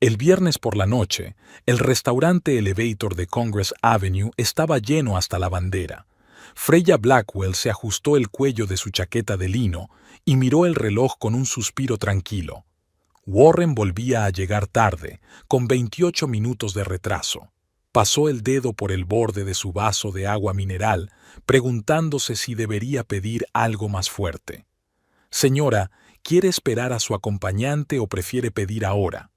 El viernes por la noche, el restaurante Elevator de Congress Avenue estaba lleno hasta la bandera. Freya Blackwell se ajustó el cuello de su chaqueta de lino y miró el reloj con un suspiro tranquilo. Warren volvía a llegar tarde, con 28 minutos de retraso. Pasó el dedo por el borde de su vaso de agua mineral, preguntándose si debería pedir algo más fuerte. «Señora, ¿quiere esperar a su acompañante o prefiere pedir ahora?»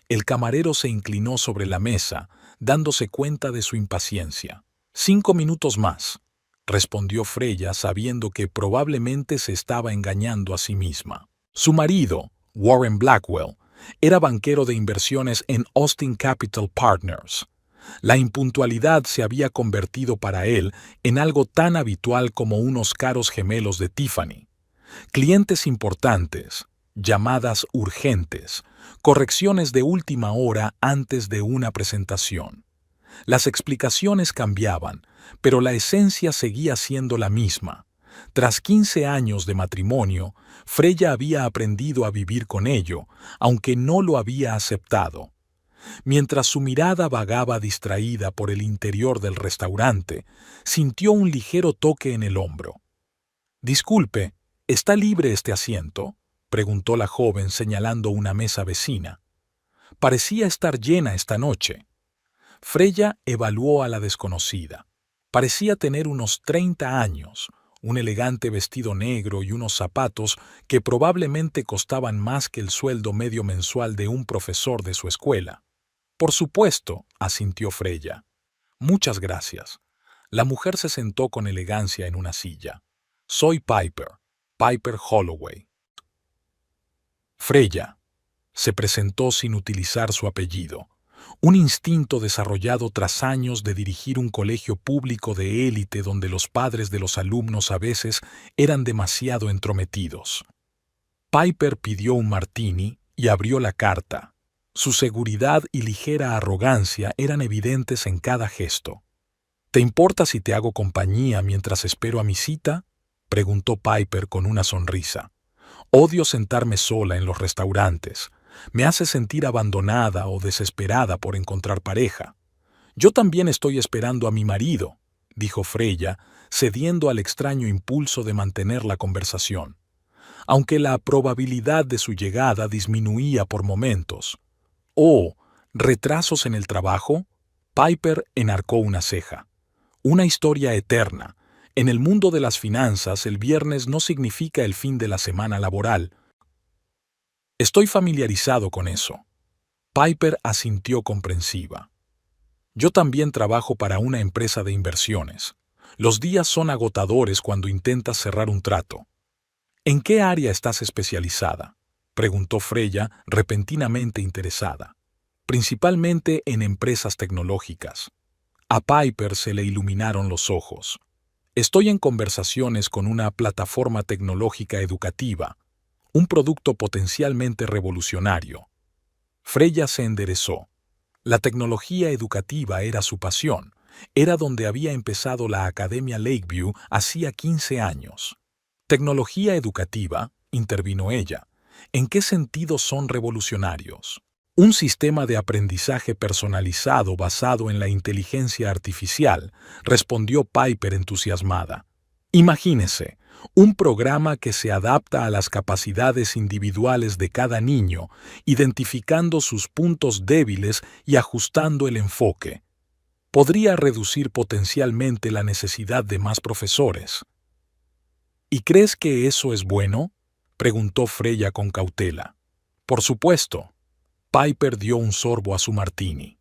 El camarero se inclinó sobre la mesa, dándose cuenta de su impaciencia. «5 minutos más», respondió Freya, sabiendo que probablemente se estaba engañando a sí misma. Su marido, Warren Blackwell, era banquero de inversiones en Austin Capital Partners. La impuntualidad se había convertido para él en algo tan habitual como unos caros gemelos de Tiffany. Clientes importantes, llamadas urgentes, correcciones de última hora antes de una presentación. Las explicaciones cambiaban, pero la esencia seguía siendo la misma. Tras 15 años de matrimonio, Freya había aprendido a vivir con ello, aunque no lo había aceptado. Mientras su mirada vagaba distraída por el interior del restaurante, sintió un ligero toque en el hombro. «Disculpe, ¿está libre este asiento?», preguntó la joven señalando una mesa vecina. Parecía estar llena esta noche. Freya evaluó a la desconocida. Parecía tener unos 30 años, un elegante vestido negro y unos zapatos que probablemente costaban más que el sueldo medio mensual de un profesor de su escuela. «Por supuesto», asintió Freya. «Muchas gracias». La mujer se sentó con elegancia en una silla. «Soy Piper Holloway». Freya se presentó sin utilizar su apellido, un instinto desarrollado tras años de dirigir un colegio público de élite donde los padres de los alumnos a veces eran demasiado entrometidos. Piper pidió un martini y abrió la carta. Su seguridad y ligera arrogancia eran evidentes en cada gesto. «¿Te importa si te hago compañía mientras espero a mi cita?», preguntó Piper con una sonrisa. «Odio sentarme sola en los restaurantes. Me hace sentir abandonada o desesperada por encontrar pareja». «Yo también estoy esperando a mi marido», dijo Freya, cediendo al extraño impulso de mantener la conversación. Aunque la probabilidad de su llegada disminuía por momentos. «Oh, ¿retrasos en el trabajo?», Piper enarcó una ceja. «Una historia eterna. En el mundo de las finanzas, el viernes no significa el fin de la semana laboral». «Estoy familiarizado con eso». Piper asintió comprensiva. «Yo también trabajo para una empresa de inversiones. Los días son agotadores cuando intentas cerrar un trato». «¿En qué área estás especializada?», preguntó Freya, repentinamente interesada. «Principalmente en empresas tecnológicas». A Piper se le iluminaron los ojos. «Estoy en conversaciones con una plataforma tecnológica educativa, un producto potencialmente revolucionario». Freya se enderezó. La tecnología educativa era su pasión. Era donde había empezado la Academia Lakeview hacía 15 años. «¿Tecnología educativa?», intervino ella. «¿En qué sentido son revolucionarios?». «Un sistema de aprendizaje personalizado basado en la inteligencia artificial», respondió Piper entusiasmada. «Imagínese, un programa que se adapta a las capacidades individuales de cada niño, identificando sus puntos débiles y ajustando el enfoque. Podría reducir potencialmente la necesidad de más profesores». «¿Y crees que eso es bueno?», preguntó Freya con cautela. «Por supuesto». Piper dio un sorbo a su martini.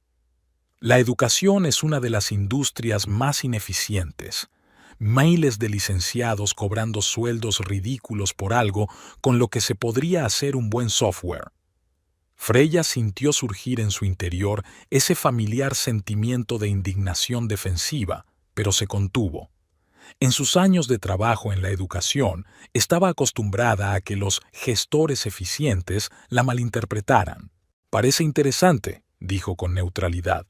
«La educación es una de las industrias más ineficientes. Miles de licenciados cobrando sueldos ridículos por algo con lo que se podría hacer un buen software». Freya sintió surgir en su interior ese familiar sentimiento de indignación defensiva, pero se contuvo. En sus años de trabajo en la educación, estaba acostumbrada a que los gestores eficientes la malinterpretaran. «Parece interesante», dijo con neutralidad.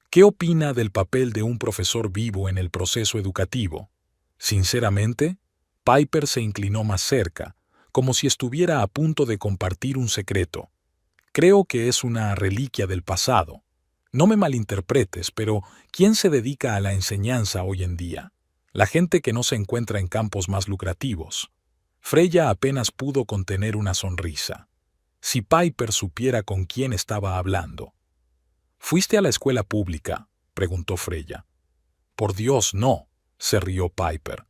«¿Qué opina del papel de un profesor vivo en el proceso educativo?». Sinceramente, Piper se inclinó más cerca, como si estuviera a punto de compartir un secreto. Creo que es una reliquia del pasado. No me malinterpretes, pero ¿quién se dedica a la enseñanza hoy en día? La gente que no se encuentra en campos más lucrativos. Freya apenas pudo contener una sonrisa. Si Piper supiera con quién estaba hablando. ¿Fuiste a la escuela pública?, preguntó Freya. Por Dios, no, se rió Piper.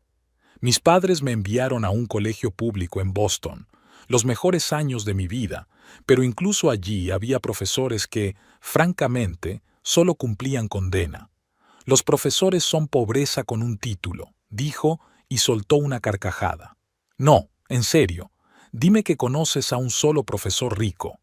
Mis padres me enviaron a un colegio público en Boston, los mejores años de mi vida, pero incluso allí había profesores que, francamente, solo cumplían condena. Los profesores son pobreza con un título, dijo y soltó una carcajada. No, en serio, dime que conoces a un solo profesor rico.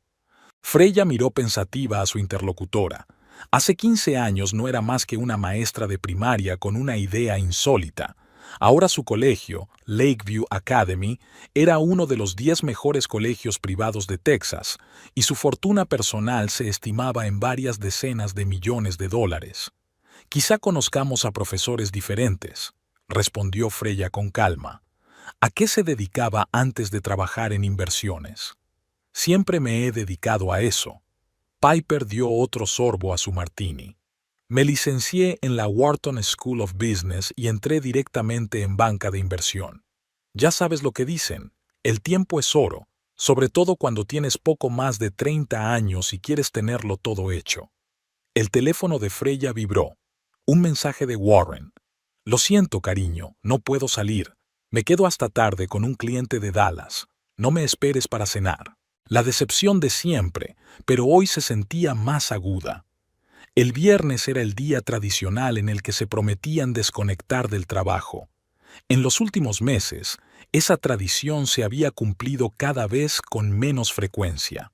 Freya miró pensativa a su interlocutora. Hace 15 años no era más que una maestra de primaria con una idea insólita. Ahora su colegio, Lakeview Academy, era uno de los 10 mejores colegios privados de Texas, y su fortuna personal se estimaba en varias decenas de millones de dólares. Quizá conozcamos a profesores diferentes, respondió Freya con calma. ¿A qué se dedicaba antes de trabajar en inversiones? Siempre me he dedicado a eso. Piper dio otro sorbo a su martini. Me licencié en la Wharton School of Business y entré directamente en banca de inversión. Ya sabes lo que dicen, el tiempo es oro, sobre todo cuando tienes poco más de 30 años y quieres tenerlo todo hecho. El teléfono de Freya vibró. Un mensaje de Warren. Lo siento, cariño, no puedo salir. Me quedo hasta tarde con un cliente de Dallas. No me esperes para cenar. La decepción de siempre, pero hoy se sentía más aguda. El viernes era el día tradicional en el que se prometían desconectar del trabajo. En los últimos meses, esa tradición se había cumplido cada vez con menos frecuencia.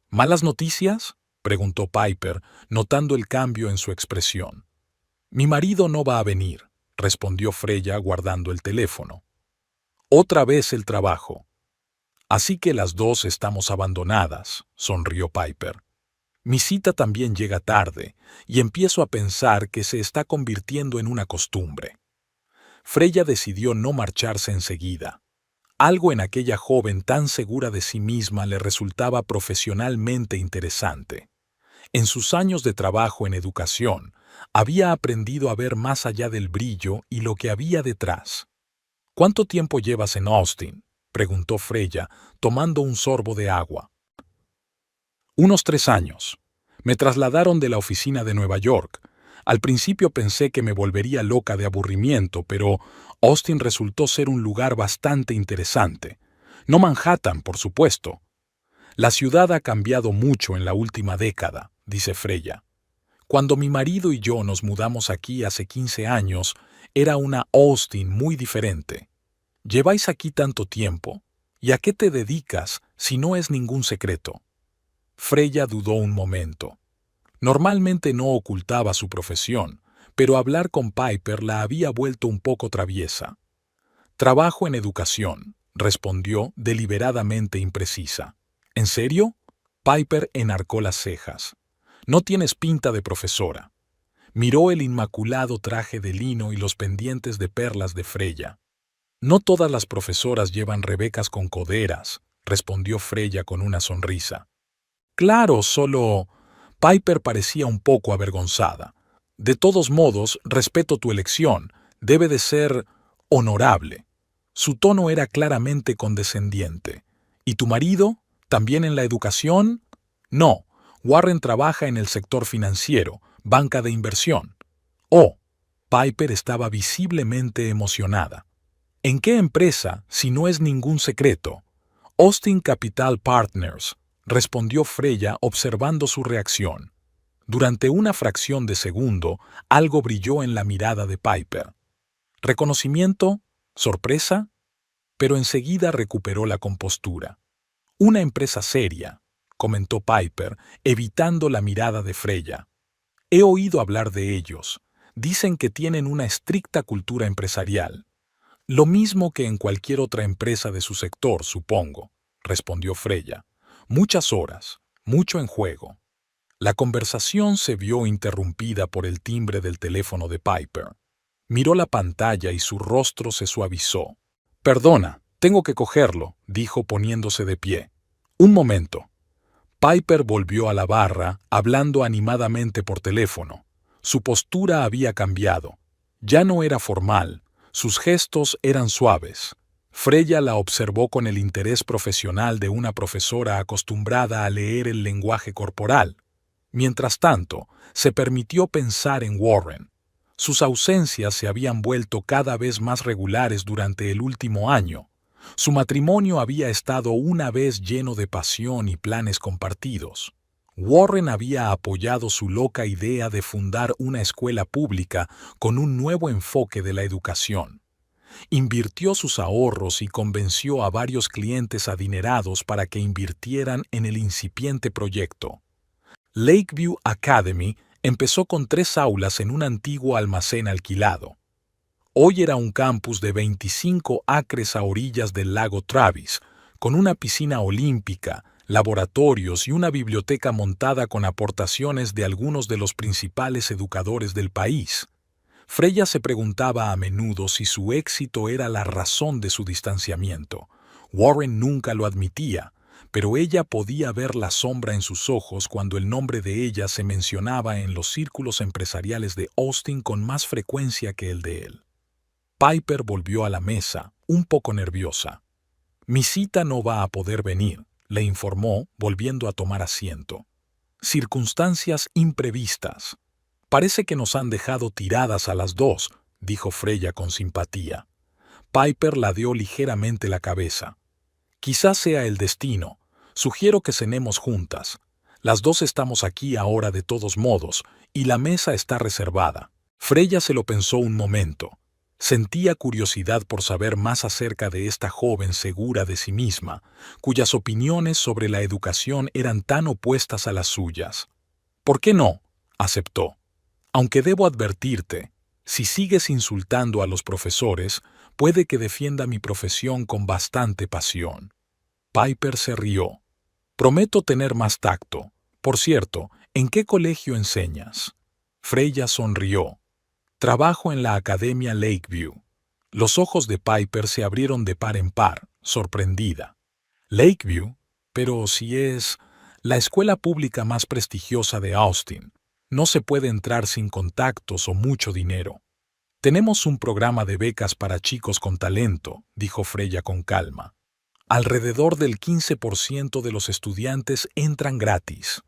¿Malas noticias?, preguntó Piper, notando el cambio en su expresión. Mi marido no va a venir, respondió Freya guardando el teléfono. Otra vez el trabajo. Así que las dos estamos abandonadas, sonrió Piper. Mi cita también llega tarde, y empiezo a pensar que se está convirtiendo en una costumbre. Freya decidió no marcharse enseguida. Algo en aquella joven tan segura de sí misma le resultaba profesionalmente interesante. En sus años de trabajo en educación, había aprendido a ver más allá del brillo y lo que había detrás. ¿Cuánto tiempo llevas en Austin?, preguntó Freya, tomando un sorbo de agua. Unos 3 años. Me trasladaron de la oficina de Nueva York. Al principio pensé que me volvería loca de aburrimiento, pero Austin resultó ser un lugar bastante interesante. No Manhattan, por supuesto. La ciudad ha cambiado mucho en la última década, dice Freya. Cuando mi marido y yo nos mudamos aquí hace 15 años, era una Austin muy diferente. ¿Lleváis aquí tanto tiempo? ¿Y a qué te dedicas si no es ningún secreto? Freya dudó un momento. Normalmente no ocultaba su profesión, pero hablar con Piper la había vuelto un poco traviesa. Trabajo en educación, respondió deliberadamente imprecisa. ¿En serio? Piper enarcó las cejas. No tienes pinta de profesora. Miró el inmaculado traje de lino y los pendientes de perlas de Freya. No todas las profesoras llevan rebecas con coderas, respondió Freya con una sonrisa. Claro, solo... Piper parecía un poco avergonzada. De todos modos, respeto tu elección. Debe de ser honorable. Su tono era claramente condescendiente. ¿Y tu marido? ¿También en la educación? No, Warren trabaja en el sector financiero, banca de inversión. Oh, Piper estaba visiblemente emocionada. ¿En qué empresa, si no es ningún secreto? Austin Capital Partners, respondió Freya observando su reacción. Durante una fracción de segundo, algo brilló en la mirada de Piper. ¿Reconocimiento? ¿Sorpresa? Pero enseguida recuperó la compostura. Una empresa seria, comentó Piper, evitando la mirada de Freya. He oído hablar de ellos. Dicen que tienen una estricta cultura empresarial. Lo mismo que en cualquier otra empresa de su sector, supongo, respondió Freya. Muchas horas, mucho en juego. La conversación se vio interrumpida por el timbre del teléfono de Piper. Miró la pantalla y su rostro se suavizó. Perdona, tengo que cogerlo, dijo poniéndose de pie. Un momento. Piper volvió a la barra, hablando animadamente por teléfono. Su postura había cambiado. Ya no era formal, sus gestos eran suaves. Freya la observó con el interés profesional de una profesora acostumbrada a leer el lenguaje corporal. Mientras tanto, se permitió pensar en Warren. Sus ausencias se habían vuelto cada vez más regulares durante el último año. Su matrimonio había estado una vez lleno de pasión y planes compartidos. Warren había apoyado su loca idea de fundar una escuela pública con un nuevo enfoque de la educación. Invirtió sus ahorros y convenció a varios clientes adinerados para que invirtieran en el incipiente proyecto. Lakeview Academy empezó con 3 aulas en un antiguo almacén alquilado. Hoy era un campus de 25 acres a orillas del lago Travis, con una piscina olímpica, laboratorios y una biblioteca montada con aportaciones de algunos de los principales educadores del país. Freya se preguntaba a menudo si su éxito era la razón de su distanciamiento. Warren nunca lo admitía, pero ella podía ver la sombra en sus ojos cuando el nombre de ella se mencionaba en los círculos empresariales de Austin con más frecuencia que el de él. Piper volvió a la mesa, un poco nerviosa. «Mi cita no va a poder venir», le informó, volviendo a tomar asiento. «Circunstancias imprevistas. Parece que nos han dejado tiradas a las dos», dijo Freya con simpatía. Piper ladeó ligeramente la cabeza. «Quizás sea el destino. Sugiero que cenemos juntas. Las dos estamos aquí ahora de todos modos, y la mesa está reservada». Freya se lo pensó un momento. Sentía curiosidad por saber más acerca de esta joven segura de sí misma, cuyas opiniones sobre la educación eran tan opuestas a las suyas. «¿Por qué no?», aceptó. «Aunque debo advertirte, si sigues insultando a los profesores, puede que defienda mi profesión con bastante pasión». Piper se rió. «Prometo tener más tacto. Por cierto, ¿en qué colegio enseñas?». Freya sonrió. «Trabajo en la Academia Lakeview». Los ojos de Piper se abrieron de par en par, sorprendida. «Lakeview, pero si es la escuela pública más prestigiosa de Austin. No se puede entrar sin contactos o mucho dinero». «Tenemos un programa de becas para chicos con talento», dijo Freya con calma. «Alrededor del 15% de los estudiantes entran gratis».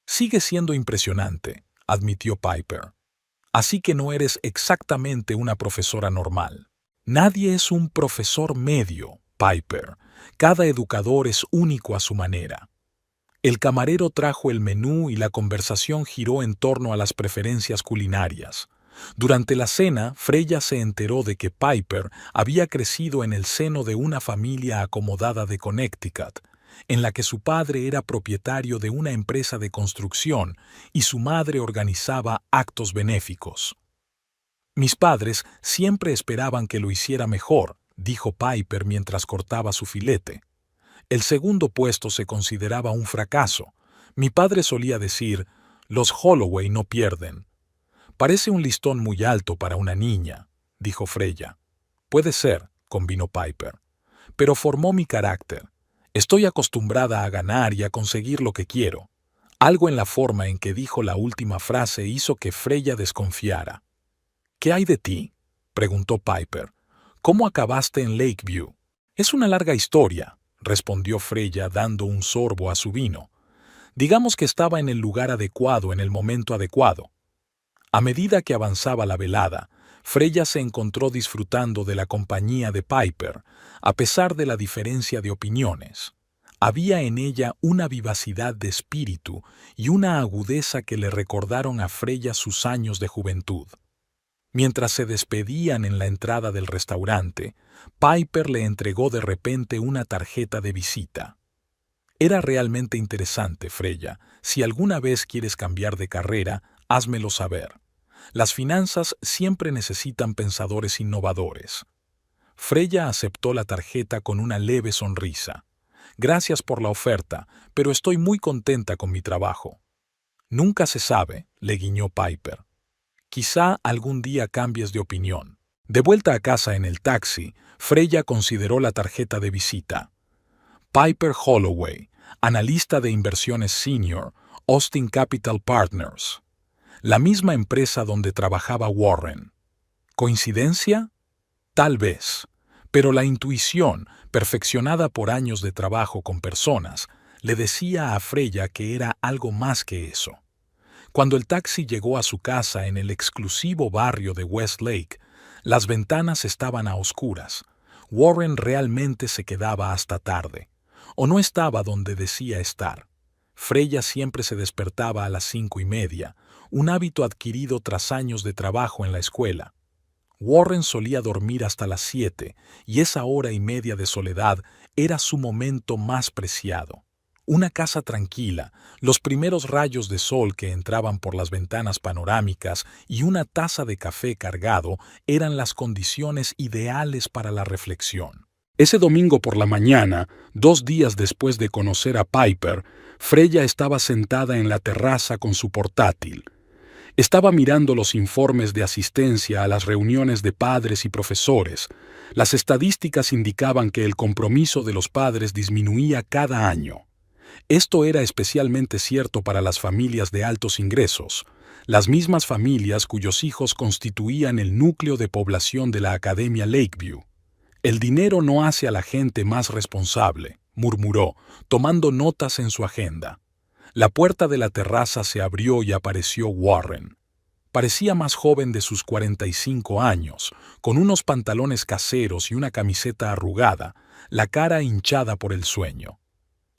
«Sigue siendo impresionante», admitió Piper. «Así que no eres exactamente una profesora normal». «Nadie es un profesor medio, Piper. Cada educador es único a su manera». El camarero trajo el menú y la conversación giró en torno a las preferencias culinarias. Durante la cena, Freya se enteró de que Piper había crecido en el seno de una familia acomodada de Connecticut, en la que su padre era propietario de una empresa de construcción y su madre organizaba actos benéficos. «Mis padres siempre esperaban que lo hiciera mejor», dijo Piper mientras cortaba su filete. «El segundo puesto se consideraba un fracaso. Mi padre solía decir, los Holloway no pierden». «Parece un listón muy alto para una niña», dijo Freya. «Puede ser», convino Piper. «Pero formó mi carácter. Estoy acostumbrada a ganar y a conseguir lo que quiero». Algo en la forma en que dijo la última frase hizo que Freya desconfiara. «¿Qué hay de ti?», preguntó Piper. «¿Cómo acabaste en Lakeview?». «Es una larga historia», respondió Freya dando un sorbo a su vino. «Digamos que estaba en el lugar adecuado en el momento adecuado». A medida que avanzaba la velada, Freya se encontró disfrutando de la compañía de Piper, a pesar de la diferencia de opiniones. Había en ella una vivacidad de espíritu y una agudeza que le recordaron a Freya sus años de juventud. Mientras se despedían en la entrada del restaurante, Piper le entregó de repente una tarjeta de visita. «Era realmente interesante, Freya. Si alguna vez quieres cambiar de carrera, házmelo saber. Las finanzas siempre necesitan pensadores innovadores». Freya aceptó la tarjeta con una leve sonrisa. «Gracias por la oferta, pero estoy muy contenta con mi trabajo». «Nunca se sabe», le guiñó Piper. «Quizá algún día cambies de opinión». De vuelta a casa en el taxi, Freya consideró la tarjeta de visita. «Piper Holloway, analista de inversiones senior, Austin Capital Partners, la misma empresa donde trabajaba Warren. ¿Coincidencia? Tal vez, pero la intuición, perfeccionada por años de trabajo con personas, le decía a Freya que era algo más que eso. Cuando el taxi llegó a su casa en el exclusivo barrio de Westlake, las ventanas estaban a oscuras. Warren realmente se quedaba hasta tarde, o no estaba donde decía estar. Freya siempre se despertaba a las 5:30, un hábito adquirido tras años de trabajo en la escuela. Warren solía dormir hasta las 7, y esa hora y media de soledad era su momento más preciado. Una casa tranquila, los primeros rayos de sol que entraban por las ventanas panorámicas y una taza de café cargado eran las condiciones ideales para la reflexión. Ese domingo por la mañana, 2 días después de conocer a Piper, Freya estaba sentada en la terraza con su portátil. Estaba mirando los informes de asistencia a las reuniones de padres y profesores. Las estadísticas indicaban que el compromiso de los padres disminuía cada año. Esto era especialmente cierto para las familias de altos ingresos, las mismas familias cuyos hijos constituían el núcleo de población de la Academia Lakeview. El dinero no hace a la gente más responsable, murmuró, tomando notas en su agenda. La puerta de la terraza se abrió y apareció Warren. Parecía más joven de sus 45 años, con unos pantalones caseros y una camiseta arrugada, la cara hinchada por el sueño.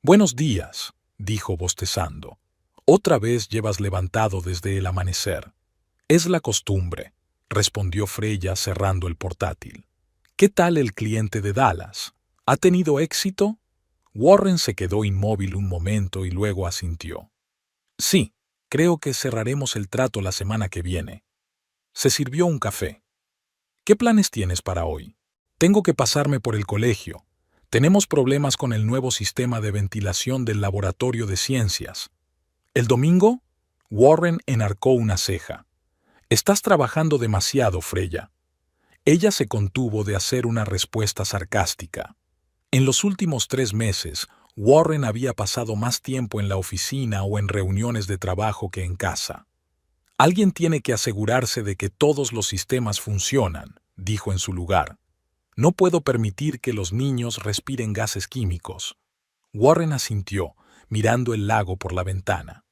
«Buenos días», dijo bostezando. «Otra vez llevas levantado desde el amanecer». «Es la costumbre», respondió Freya cerrando el portátil. «¿Qué tal el cliente de Dallas? ¿Ha tenido éxito?» Warren se quedó inmóvil un momento y luego asintió. «Sí, creo que cerraremos el trato la semana que viene». Se sirvió un café. «¿Qué planes tienes para hoy?» «Tengo que pasarme por el colegio. Tenemos problemas con el nuevo sistema de ventilación del laboratorio de ciencias». «¿El domingo?» Warren enarcó una ceja. «Estás trabajando demasiado, Freya». Ella se contuvo de hacer una respuesta sarcástica. En los últimos 3 meses, Warren había pasado más tiempo en la oficina o en reuniones de trabajo que en casa. «Alguien tiene que asegurarse de que todos los sistemas funcionan», dijo en su lugar. «No puedo permitir que los niños respiren gases químicos». Warren asintió, mirando el lago por la ventana.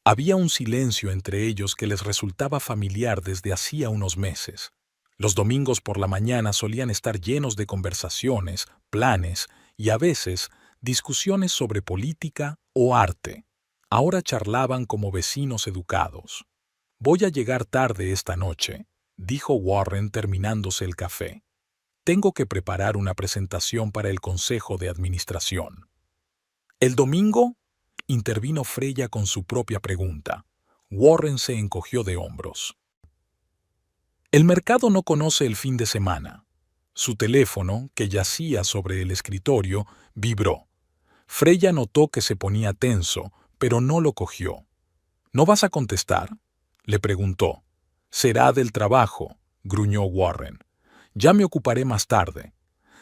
Había un silencio entre ellos que les resultaba familiar desde hacía unos meses. Los domingos por la mañana solían estar llenos de conversaciones, planes y a veces discusiones sobre política o arte. Ahora charlaban como vecinos educados. «Voy a llegar tarde esta noche», dijo Warren terminándose el café. «Tengo que preparar una presentación para el Consejo de Administración». «¿El domingo?» intervino Freya con su propia pregunta. Warren se encogió de hombros. «El mercado no conoce el fin de semana». Su teléfono, que yacía sobre el escritorio, vibró. Freya notó que se ponía tenso, pero no lo cogió. «¿No vas a contestar?», le preguntó. «Será del trabajo», gruñó Warren. «Ya me ocuparé más tarde».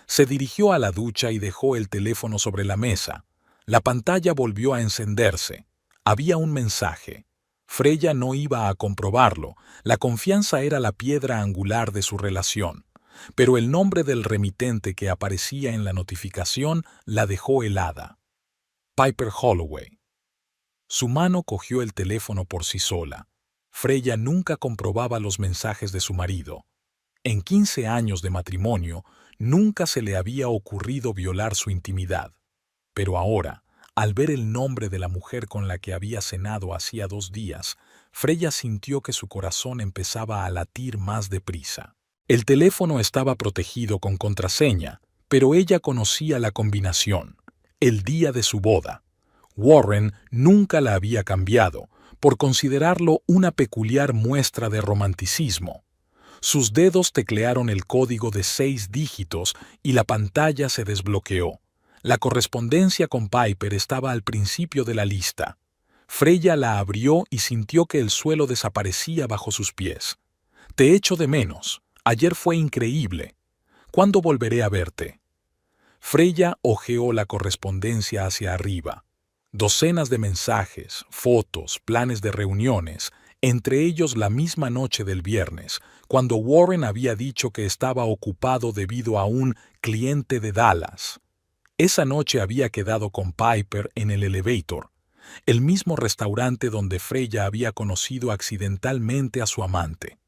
Se dirigió a la ducha y dejó el teléfono sobre la mesa. La pantalla volvió a encenderse. Había un mensaje. Freya no iba a comprobarlo. La confianza era la piedra angular de su relación. Pero el nombre del remitente que aparecía en la notificación la dejó helada. Piper Holloway. Su mano cogió el teléfono por sí sola. Freya nunca comprobaba los mensajes de su marido. En 15 años de matrimonio, nunca se le había ocurrido violar su intimidad. Pero ahora, al ver el nombre de la mujer con la que había cenado hacía 2 días, Freya sintió que su corazón empezaba a latir más deprisa. El teléfono estaba protegido con contraseña, pero ella conocía la combinación: el día de su boda. Warren nunca la había cambiado, por considerarlo una peculiar muestra de romanticismo. Sus dedos teclearon el código de 6 dígitos y la pantalla se desbloqueó. La correspondencia con Piper estaba al principio de la lista. Freya la abrió y sintió que el suelo desaparecía bajo sus pies. «Te echo de menos. Ayer fue increíble. ¿Cuándo volveré a verte?» Freya hojeó la correspondencia hacia arriba. Docenas de mensajes, fotos, planes de reuniones, entre ellos la misma noche del viernes, cuando Warren había dicho que estaba ocupado debido a un cliente de Dallas. Esa noche había quedado con Piper en el Elevator, el mismo restaurante donde Freya había conocido accidentalmente a su amante.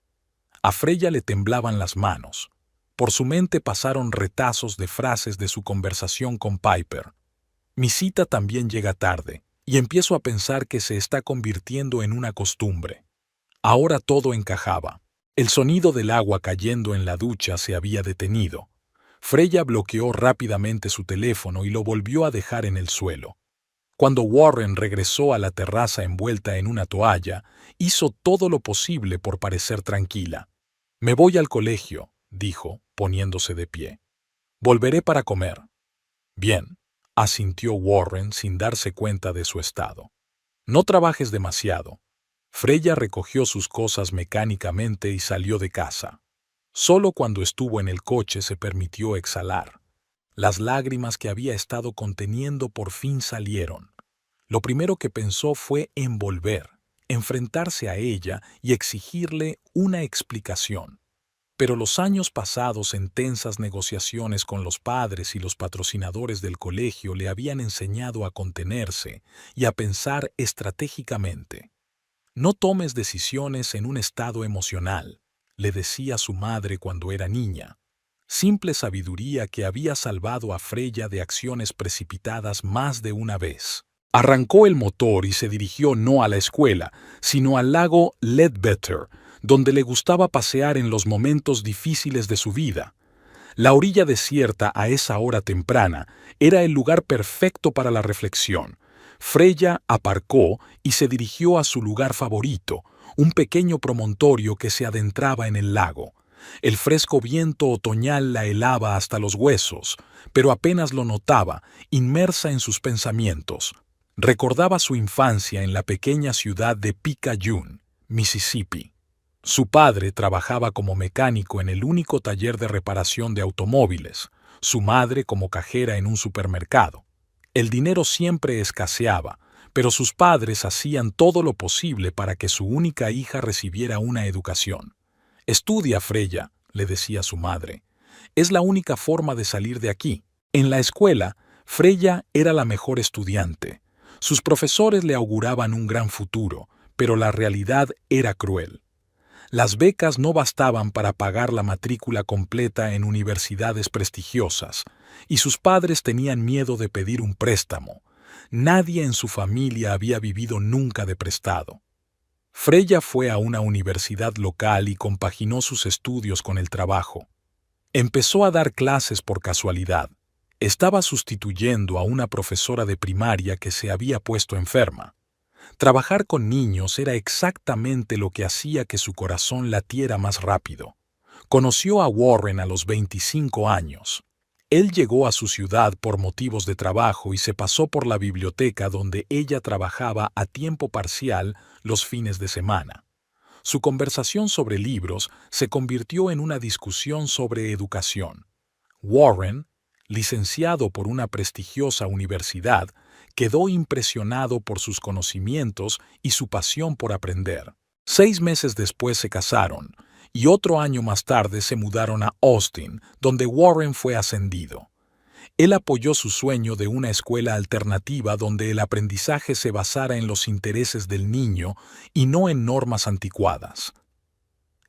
A Freya le temblaban las manos. Por su mente pasaron retazos de frases de su conversación con Piper. Mi cita también llega tarde, y empiezo a pensar que se está convirtiendo en una costumbre. Ahora todo encajaba. El sonido del agua cayendo en la ducha se había detenido. Freya bloqueó rápidamente su teléfono y lo volvió a dejar en el suelo. Cuando Warren regresó a la terraza envuelta en una toalla, hizo todo lo posible por parecer tranquila. «Me voy al colegio», dijo, poniéndose de pie. «Volveré para comer». «Bien», asintió Warren sin darse cuenta de su estado. «No trabajes demasiado». Freya recogió sus cosas mecánicamente y salió de casa. Solo cuando estuvo en el coche se permitió exhalar. Las lágrimas que había estado conteniendo por fin salieron. Lo primero que pensó fue en volver, enfrentarse a ella y exigirle una explicación. Pero los años pasados en tensas negociaciones con los padres y los patrocinadores del colegio le habían enseñado a contenerse y a pensar estratégicamente. «No tomes decisiones en un estado emocional», le decía su madre cuando era niña. Simple sabiduría que había salvado a Freya de acciones precipitadas más de una vez. Arrancó el motor y se dirigió no a la escuela, sino al lago Ledbetter, donde le gustaba pasear en los momentos difíciles de su vida. La orilla desierta a esa hora temprana era el lugar perfecto para la reflexión. Freya aparcó y se dirigió a su lugar favorito, un pequeño promontorio que se adentraba en el lago. El fresco viento otoñal la helaba hasta los huesos, pero apenas lo notaba, inmersa en sus pensamientos. Recordaba su infancia en la pequeña ciudad de Picayune, Mississippi. Su padre trabajaba como mecánico en el único taller de reparación de automóviles, su madre como cajera en un supermercado. El dinero siempre escaseaba, pero sus padres hacían todo lo posible para que su única hija recibiera una educación. «Estudia, Freya», le decía su madre. «Es la única forma de salir de aquí». En la escuela, Freya era la mejor estudiante. Sus profesores le auguraban un gran futuro, pero la realidad era cruel. Las becas no bastaban para pagar la matrícula completa en universidades prestigiosas, y sus padres tenían miedo de pedir un préstamo. Nadie en su familia había vivido nunca de prestado. Freya fue a una universidad local y compaginó sus estudios con el trabajo. Empezó a dar clases por casualidad. Estaba sustituyendo a una profesora de primaria que se había puesto enferma. Trabajar con niños era exactamente lo que hacía que su corazón latiera más rápido. Conoció a Warren a los 25 años. Él llegó a su ciudad por motivos de trabajo y se pasó por la biblioteca donde ella trabajaba a tiempo parcial los fines de semana. Su conversación sobre libros se convirtió en una discusión sobre educación. Warren, licenciado por una prestigiosa universidad, quedó impresionado por sus conocimientos y su pasión por aprender. 6 meses después se casaron, y otro año más tarde se mudaron a Austin, donde Warren fue ascendido. Él apoyó su sueño de una escuela alternativa donde el aprendizaje se basara en los intereses del niño y no en normas anticuadas.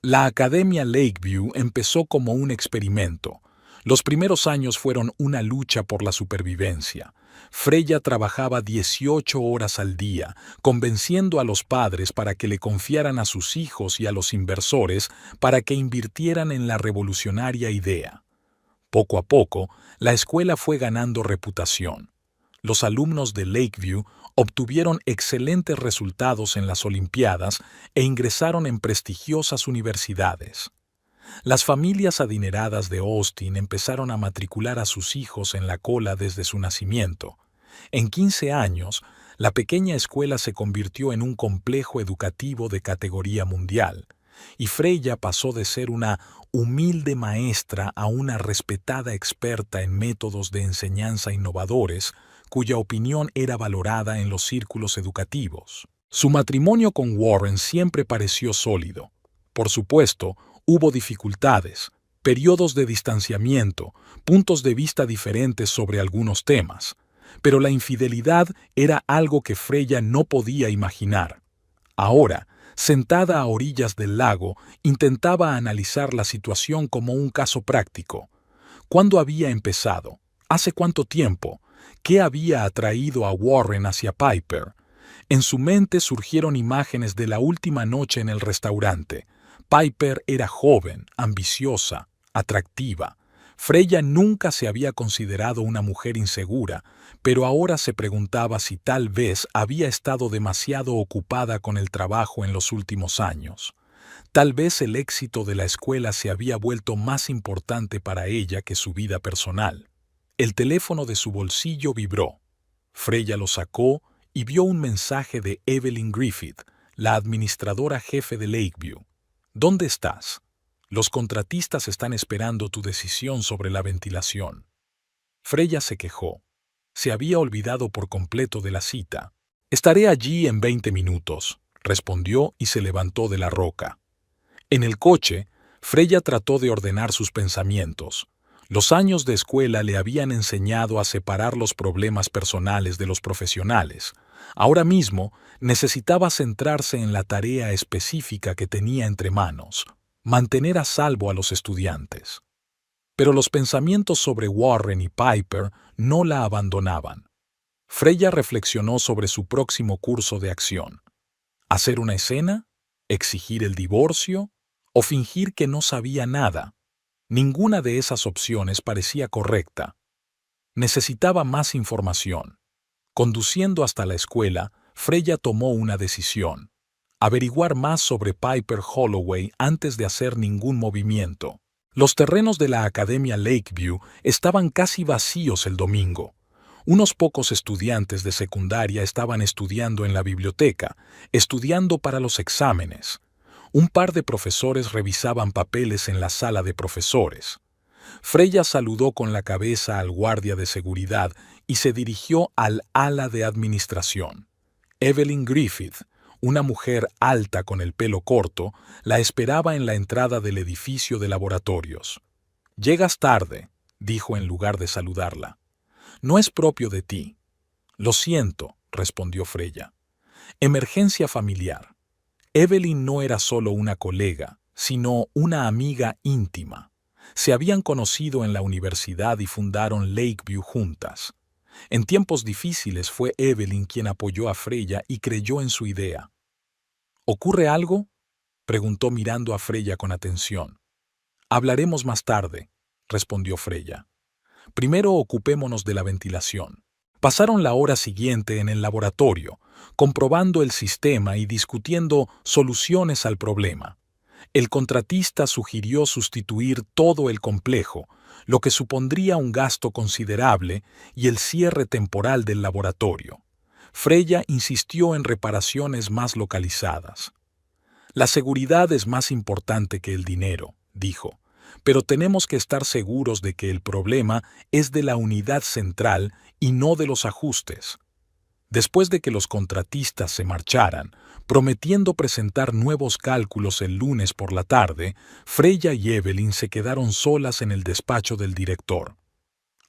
La Academia Lakeview empezó como un experimento. Los primeros años fueron una lucha por la supervivencia. Freya trabajaba 18 horas al día, convenciendo a los padres para que le confiaran a sus hijos y a los inversores para que invirtieran en la revolucionaria idea. Poco a poco, la escuela fue ganando reputación. Los alumnos de Lakeview obtuvieron excelentes resultados en las Olimpiadas e ingresaron en prestigiosas universidades. Las familias adineradas de Austin empezaron a matricular a sus hijos en la cola desde su nacimiento. En 15 años, la pequeña escuela se convirtió en un complejo educativo de categoría mundial, y Freya pasó de ser una humilde maestra a una respetada experta en métodos de enseñanza innovadores, cuya opinión era valorada en los círculos educativos. Su matrimonio con Warren siempre pareció sólido. Por supuesto, hubo dificultades, periodos de distanciamiento, puntos de vista diferentes sobre algunos temas, pero la infidelidad era algo que Freya no podía imaginar. Ahora, sentada a orillas del lago, intentaba analizar la situación como un caso práctico. ¿Cuándo había empezado? ¿Hace cuánto tiempo? ¿Qué había atraído a Warren hacia Piper? En su mente surgieron imágenes de la última noche en el restaurante. Piper era joven, ambiciosa, atractiva. Freya nunca se había considerado una mujer insegura, pero ahora se preguntaba si tal vez había estado demasiado ocupada con el trabajo en los últimos años. Tal vez el éxito de la escuela se había vuelto más importante para ella que su vida personal. El teléfono de su bolsillo vibró. Freya lo sacó y vio un mensaje de Evelyn Griffith, la administradora jefe de Lakeview. ¿Dónde estás? Los contratistas están esperando tu decisión sobre la ventilación. Freya se quejó. Se había olvidado por completo de la cita. Estaré allí en 20 minutos, respondió y se levantó de la roca. En el coche, Freya trató de ordenar sus pensamientos. Los años de escuela le habían enseñado a separar los problemas personales de los profesionales. Ahora mismo necesitaba centrarse en la tarea específica que tenía entre manos, mantener a salvo a los estudiantes. Pero los pensamientos sobre Warren y Piper no la abandonaban. Freya reflexionó sobre su próximo curso de acción. ¿Hacer una escena? ¿Exigir el divorcio? ¿O fingir que no sabía nada? Ninguna de esas opciones parecía correcta. Necesitaba más información. Conduciendo hasta la escuela, Freya tomó una decisión: averiguar más sobre Piper Holloway antes de hacer ningún movimiento. Los terrenos de la Academia Lakeview estaban casi vacíos el domingo. Unos pocos estudiantes de secundaria estaban estudiando en la biblioteca, estudiando para los exámenes. Un par de profesores revisaban papeles en la sala de profesores. Freya saludó con la cabeza al guardia de seguridad y se dirigió al ala de administración. Evelyn Griffith, una mujer alta con el pelo corto, la esperaba en la entrada del edificio de laboratorios. «Llegas tarde», dijo en lugar de saludarla. «No es propio de ti». «Lo siento», respondió Freya. «Emergencia familiar». Evelyn no era solo una colega, sino una amiga íntima. Se habían conocido en la universidad y fundaron Lakeview juntas. En tiempos difíciles fue Evelyn quien apoyó a Freya y creyó en su idea. ¿Ocurre algo?, preguntó mirando a Freya con atención. «Hablaremos más tarde», respondió Freya. «Primero ocupémonos de la ventilación». Pasaron la hora siguiente en el laboratorio, comprobando el sistema y discutiendo soluciones al problema. El contratista sugirió sustituir todo el complejo, lo que supondría un gasto considerable y el cierre temporal del laboratorio. Freya insistió en reparaciones más localizadas. «La seguridad es más importante que el dinero», dijo, «pero tenemos que estar seguros de que el problema es de la unidad central y no de los ajustes». Después de que los contratistas se marcharan, prometiendo presentar nuevos cálculos el lunes por la tarde, Freya y Evelyn se quedaron solas en el despacho del director.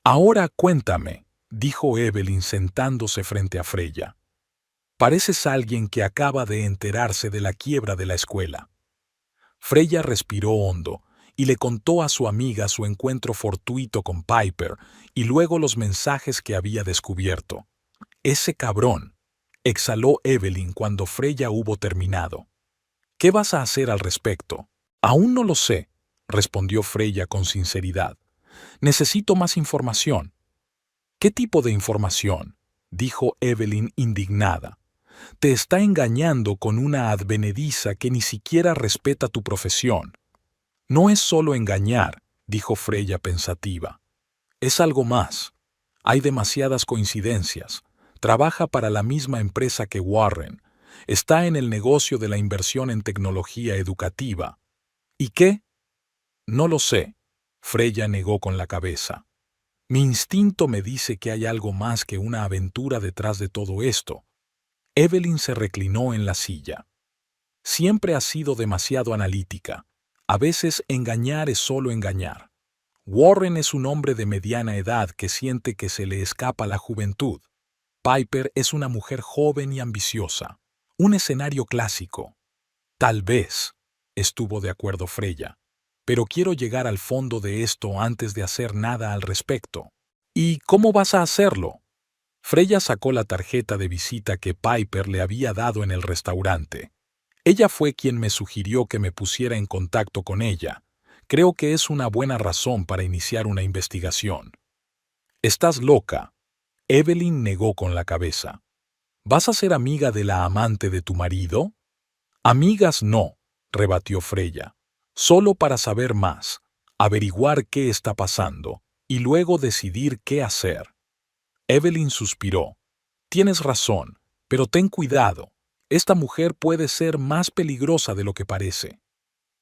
«Ahora cuéntame», dijo Evelyn sentándose frente a Freya. «Pareces alguien que acaba de enterarse de la quiebra de la escuela». Freya respiró hondo y le contó a su amiga su encuentro fortuito con Piper y luego los mensajes que había descubierto. «Ese cabrón», exhaló Evelyn cuando Freya hubo terminado. «¿Qué vas a hacer al respecto?» «Aún no lo sé», respondió Freya con sinceridad. «Necesito más información». «¿Qué tipo de información?», dijo Evelyn indignada. «Te está engañando con una advenediza que ni siquiera respeta tu profesión». «No es solo engañar», dijo Freya pensativa. «Es algo más. Hay demasiadas coincidencias. Trabaja para la misma empresa que Warren. Está en el negocio de la inversión en tecnología educativa». «¿Y qué?» «No lo sé», Freya negó con la cabeza. Mi instinto me dice que hay algo más que una aventura detrás de todo esto. Evelyn se reclinó en la silla. Siempre has sido demasiado analítica. A veces engañar es solo engañar. Warren es un hombre de mediana edad que siente que se le escapa la juventud. Piper es una mujer joven y ambiciosa. Un escenario clásico. Tal vez, estuvo de acuerdo Freya, pero quiero llegar al fondo de esto antes de hacer nada al respecto. ¿Y cómo vas a hacerlo? Freya sacó la tarjeta de visita que Piper le había dado en el restaurante. Ella fue quien me sugirió que me pusiera en contacto con ella. Creo que es una buena razón para iniciar una investigación. Estás loca. Evelyn negó con la cabeza. ¿Vas a ser amiga de la amante de tu marido? Amigas no, rebatió Freya. Solo para saber más, averiguar qué está pasando y luego decidir qué hacer. Evelyn suspiró. Tienes razón, pero ten cuidado. Esta mujer puede ser más peligrosa de lo que parece.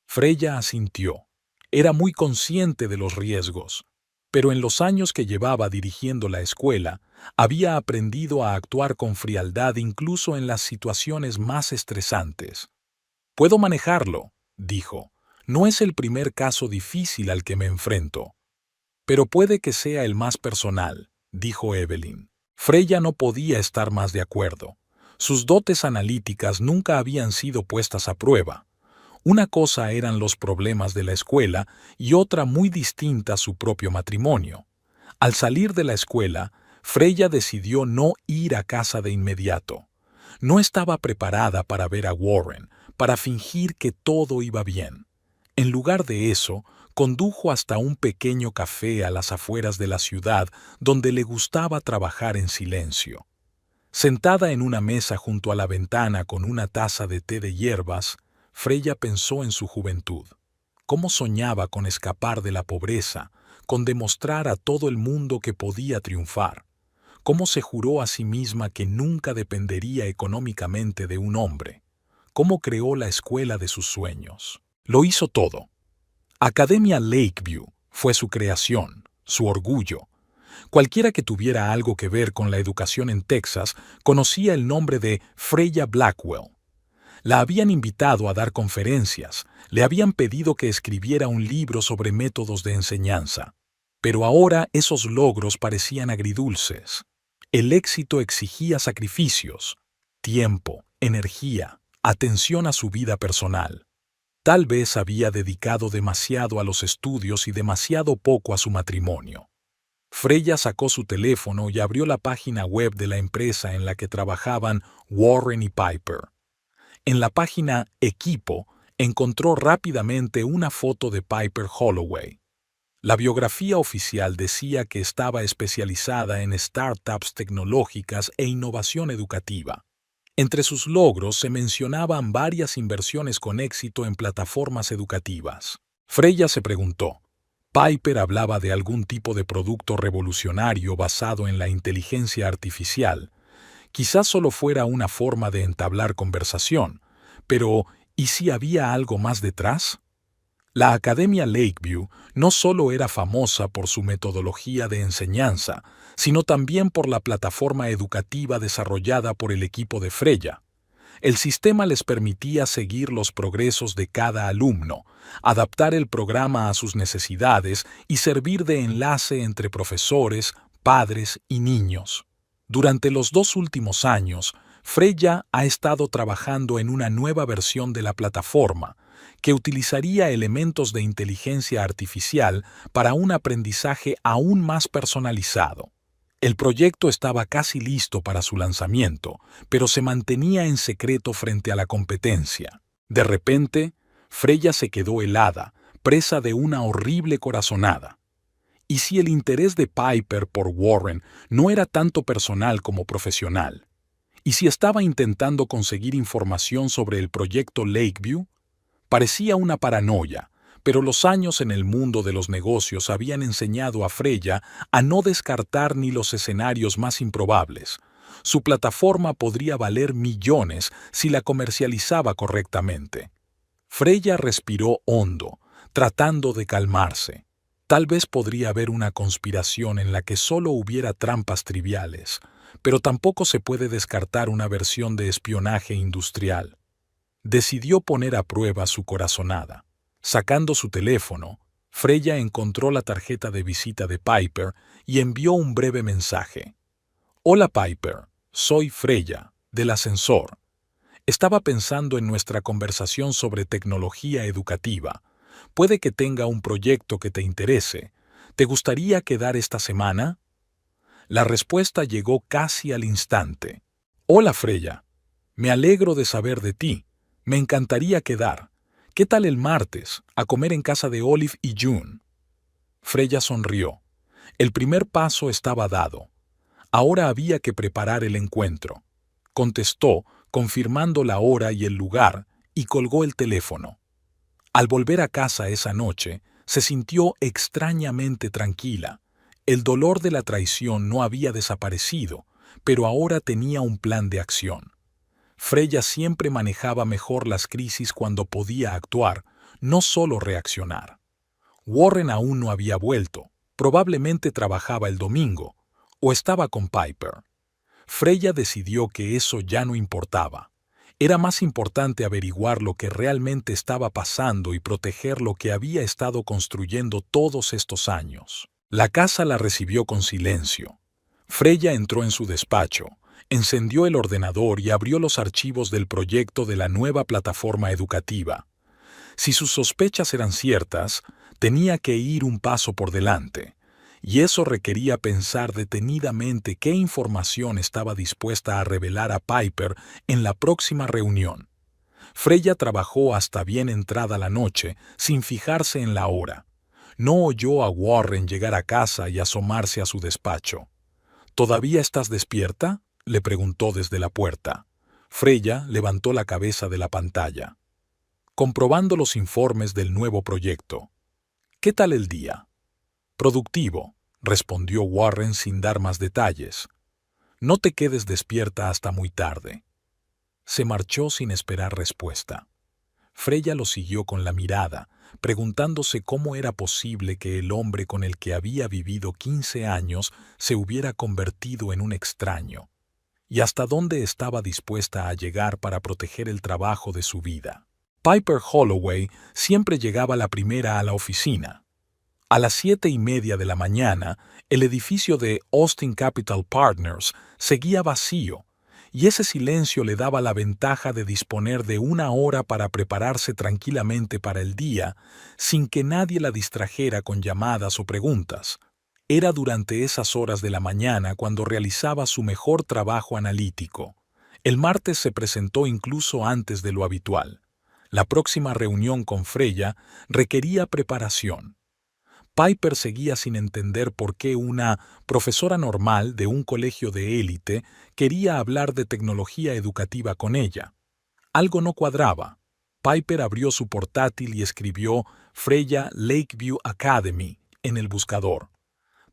Freya asintió. Era muy consciente de los riesgos, pero en los años que llevaba dirigiendo la escuela, había aprendido a actuar con frialdad incluso en las situaciones más estresantes. Puedo manejarlo, dijo. No es el primer caso difícil al que me enfrento. Pero puede que sea el más personal, dijo Evelyn. Freya no podía estar más de acuerdo. Sus dotes analíticas nunca habían sido puestas a prueba. Una cosa eran los problemas de la escuela y otra muy distinta su propio matrimonio. Al salir de la escuela, Freya decidió no ir a casa de inmediato. No estaba preparada para ver a Warren, para fingir que todo iba bien. En lugar de eso, condujo hasta un pequeño café a las afueras de la ciudad donde le gustaba trabajar en silencio. Sentada en una mesa junto a la ventana con una taza de té de hierbas, Freya pensó en su juventud. Cómo soñaba con escapar de la pobreza, con demostrar a todo el mundo que podía triunfar. Cómo se juró a sí misma que nunca dependería económicamente de un hombre. Cómo creó la escuela de sus sueños. Lo hizo todo. Academia Lakeview fue su creación, su orgullo. Cualquiera que tuviera algo que ver con la educación en Texas conocía el nombre de Freya Blackwell. La habían invitado a dar conferencias, le habían pedido que escribiera un libro sobre métodos de enseñanza. Pero ahora esos logros parecían agridulces. El éxito exigía sacrificios, tiempo, energía, atención a su vida personal. Tal vez había dedicado demasiado a los estudios y demasiado poco a su matrimonio. Freya sacó su teléfono y abrió la página web de la empresa en la que trabajaban Warren y Piper. En la página Equipo encontró rápidamente una foto de Piper Holloway. La biografía oficial decía que estaba especializada en startups tecnológicas e innovación educativa. Entre sus logros se mencionaban varias inversiones con éxito en plataformas educativas. Freya se preguntó, ¿Piper hablaba de algún tipo de producto revolucionario basado en la inteligencia artificial? Quizás solo fuera una forma de entablar conversación, pero ¿y si había algo más detrás? La Academia Lakeview no solo era famosa por su metodología de enseñanza, sino también por la plataforma educativa desarrollada por el equipo de Freya. El sistema les permitía seguir los progresos de cada alumno, adaptar el programa a sus necesidades y servir de enlace entre profesores, padres y niños. Durante los 2 últimos años, Freya ha estado trabajando en una nueva versión de la plataforma, que utilizaría elementos de inteligencia artificial para un aprendizaje aún más personalizado. El proyecto estaba casi listo para su lanzamiento, pero se mantenía en secreto frente a la competencia. De repente, Freya se quedó helada, presa de una horrible corazonada. ¿Y si el interés de Piper por Warren no era tanto personal como profesional? ¿Y si estaba intentando conseguir información sobre el proyecto Lakeview? Parecía una paranoia, pero los años en el mundo de los negocios habían enseñado a Freya a no descartar ni los escenarios más improbables. Su plataforma podría valer millones si la comercializaba correctamente. Freya respiró hondo, tratando de calmarse. Tal vez podría haber una conspiración en la que solo hubiera trampas triviales, pero tampoco se puede descartar una versión de espionaje industrial. Decidió poner a prueba su corazonada. Sacando su teléfono, Freya encontró la tarjeta de visita de Piper y envió un breve mensaje. «Hola Piper, soy Freya, del ascensor. Estaba pensando en nuestra conversación sobre tecnología educativa. Puede que tenga un proyecto que te interese. ¿Te gustaría quedar esta semana?» La respuesta llegó casi al instante. «Hola Freya, me alegro de saber de ti. Me encantaría quedar. ¿Qué tal el martes, a comer en casa de Olive y June?» Freya sonrió. El primer paso estaba dado. Ahora había que preparar el encuentro. Contestó, confirmando la hora y el lugar, y colgó el teléfono. Al volver a casa esa noche, se sintió extrañamente tranquila. El dolor de la traición no había desaparecido, pero ahora tenía un plan de acción. Freya siempre manejaba mejor las crisis cuando podía actuar, no solo reaccionar. Warren aún no había vuelto, probablemente trabajaba el domingo, o estaba con Piper. Freya decidió que eso ya no importaba. Era más importante averiguar lo que realmente estaba pasando y proteger lo que había estado construyendo todos estos años. La casa la recibió con silencio. Freya entró en su despacho, encendió el ordenador y abrió los archivos del proyecto de la nueva plataforma educativa. Si sus sospechas eran ciertas, tenía que ir un paso por delante, y eso requería pensar detenidamente qué información estaba dispuesta a revelar a Piper en la próxima reunión. Freya trabajó hasta bien entrada la noche, sin fijarse en la hora. No oyó a Warren llegar a casa y asomarse a su despacho. «¿Todavía estás despierta?», le preguntó desde la puerta. Freya levantó la cabeza de la pantalla. «Comprobando los informes del nuevo proyecto. ¿Qué tal el día?» «Productivo», respondió Warren sin dar más detalles. «No te quedes despierta hasta muy tarde». Se marchó sin esperar respuesta. Freya lo siguió con la mirada, preguntándose cómo era posible que el hombre con el que había vivido 15 años se hubiera convertido en un extraño, y hasta dónde estaba dispuesta a llegar para proteger el trabajo de su vida. Piper Holloway siempre llegaba la primera a la oficina. A las 7:30 de la mañana, el edificio de Austin Capital Partners seguía vacío, y ese silencio le daba la ventaja de disponer de una hora para prepararse tranquilamente para el día, sin que nadie la distrajera con llamadas o preguntas. Era durante esas horas de la mañana cuando realizaba su mejor trabajo analítico. El martes se presentó incluso antes de lo habitual. La próxima reunión con Freya requería preparación. Piper seguía sin entender por qué una profesora normal de un colegio de élite quería hablar de tecnología educativa con ella. Algo no cuadraba. Piper abrió su portátil y escribió Freya Lakeview Academy en el buscador.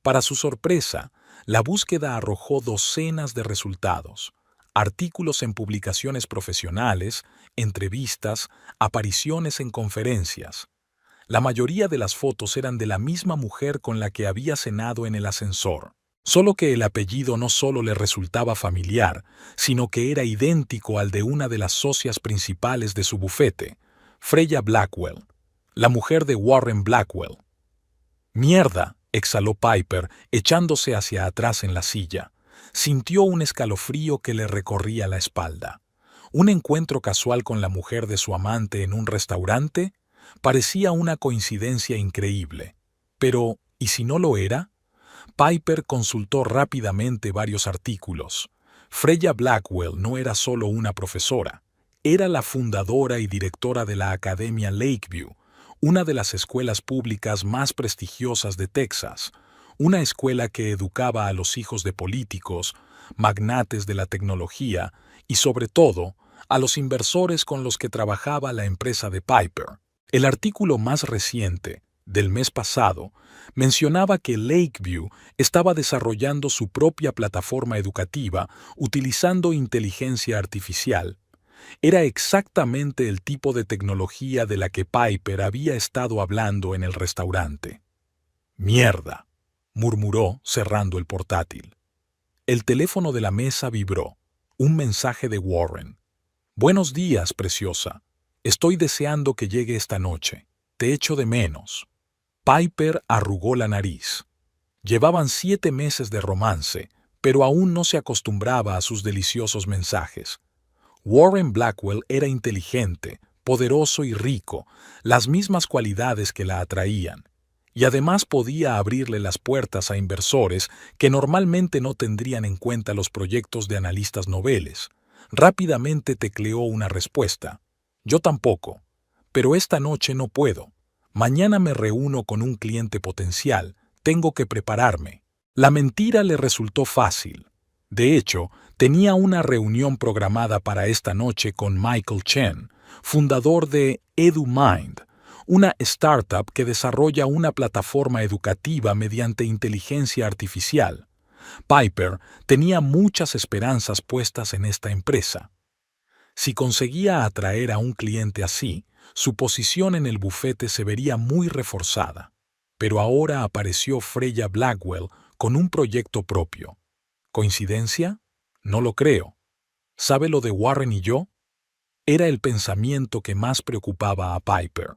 Para su sorpresa, la búsqueda arrojó docenas de resultados: artículos en publicaciones profesionales, entrevistas, apariciones en conferencias. La mayoría de las fotos eran de la misma mujer con la que había cenado en el ascensor, solo que el apellido no solo le resultaba familiar, sino que era idéntico al de una de las socias principales de su bufete, Freya Blackwell, la mujer de Warren Blackwell. «Mierda», exhaló Piper, echándose hacia atrás en la silla. Sintió un escalofrío que le recorría la espalda. ¿Un encuentro casual con la mujer de su amante en un restaurante? Parecía una coincidencia increíble. Pero, ¿y si no lo era? Piper consultó rápidamente varios artículos. Freya Blackwell no era solo una profesora, era la fundadora y directora de la Academia Lakeview, una de las escuelas públicas más prestigiosas de Texas, una escuela que educaba a los hijos de políticos, magnates de la tecnología y, sobre todo, a los inversores con los que trabajaba la empresa de Piper. El artículo más reciente, del mes pasado, mencionaba que Lakeview estaba desarrollando su propia plataforma educativa utilizando inteligencia artificial. Era exactamente el tipo de tecnología de la que Piper había estado hablando en el restaurante. «Mierda», murmuró cerrando el portátil. El teléfono de la mesa vibró. Un mensaje de Warren. «Buenos días, preciosa. Estoy deseando que llegue esta noche. Te echo de menos». Piper arrugó la nariz. Llevaban 7 meses de romance, pero aún no se acostumbraba a sus deliciosos mensajes. Warren Blackwell era inteligente, poderoso y rico, las mismas cualidades que la atraían, y además podía abrirle las puertas a inversores que normalmente no tendrían en cuenta los proyectos de analistas noveles. Rápidamente tecleó una respuesta. «Yo tampoco, pero esta noche no puedo. Mañana me reúno con un cliente potencial, tengo que prepararme». La mentira le resultó fácil. De hecho, tenía una reunión programada para esta noche con Michael Chen, fundador de EduMind, una startup que desarrolla una plataforma educativa mediante inteligencia artificial. Piper tenía muchas esperanzas puestas en esta empresa. Si conseguía atraer a un cliente así, su posición en el bufete se vería muy reforzada. Pero ahora apareció Freya Blackwell con un proyecto propio. ¿Coincidencia? No lo creo. ¿Sabe lo de Warren y yo? Era el pensamiento que más preocupaba a Piper.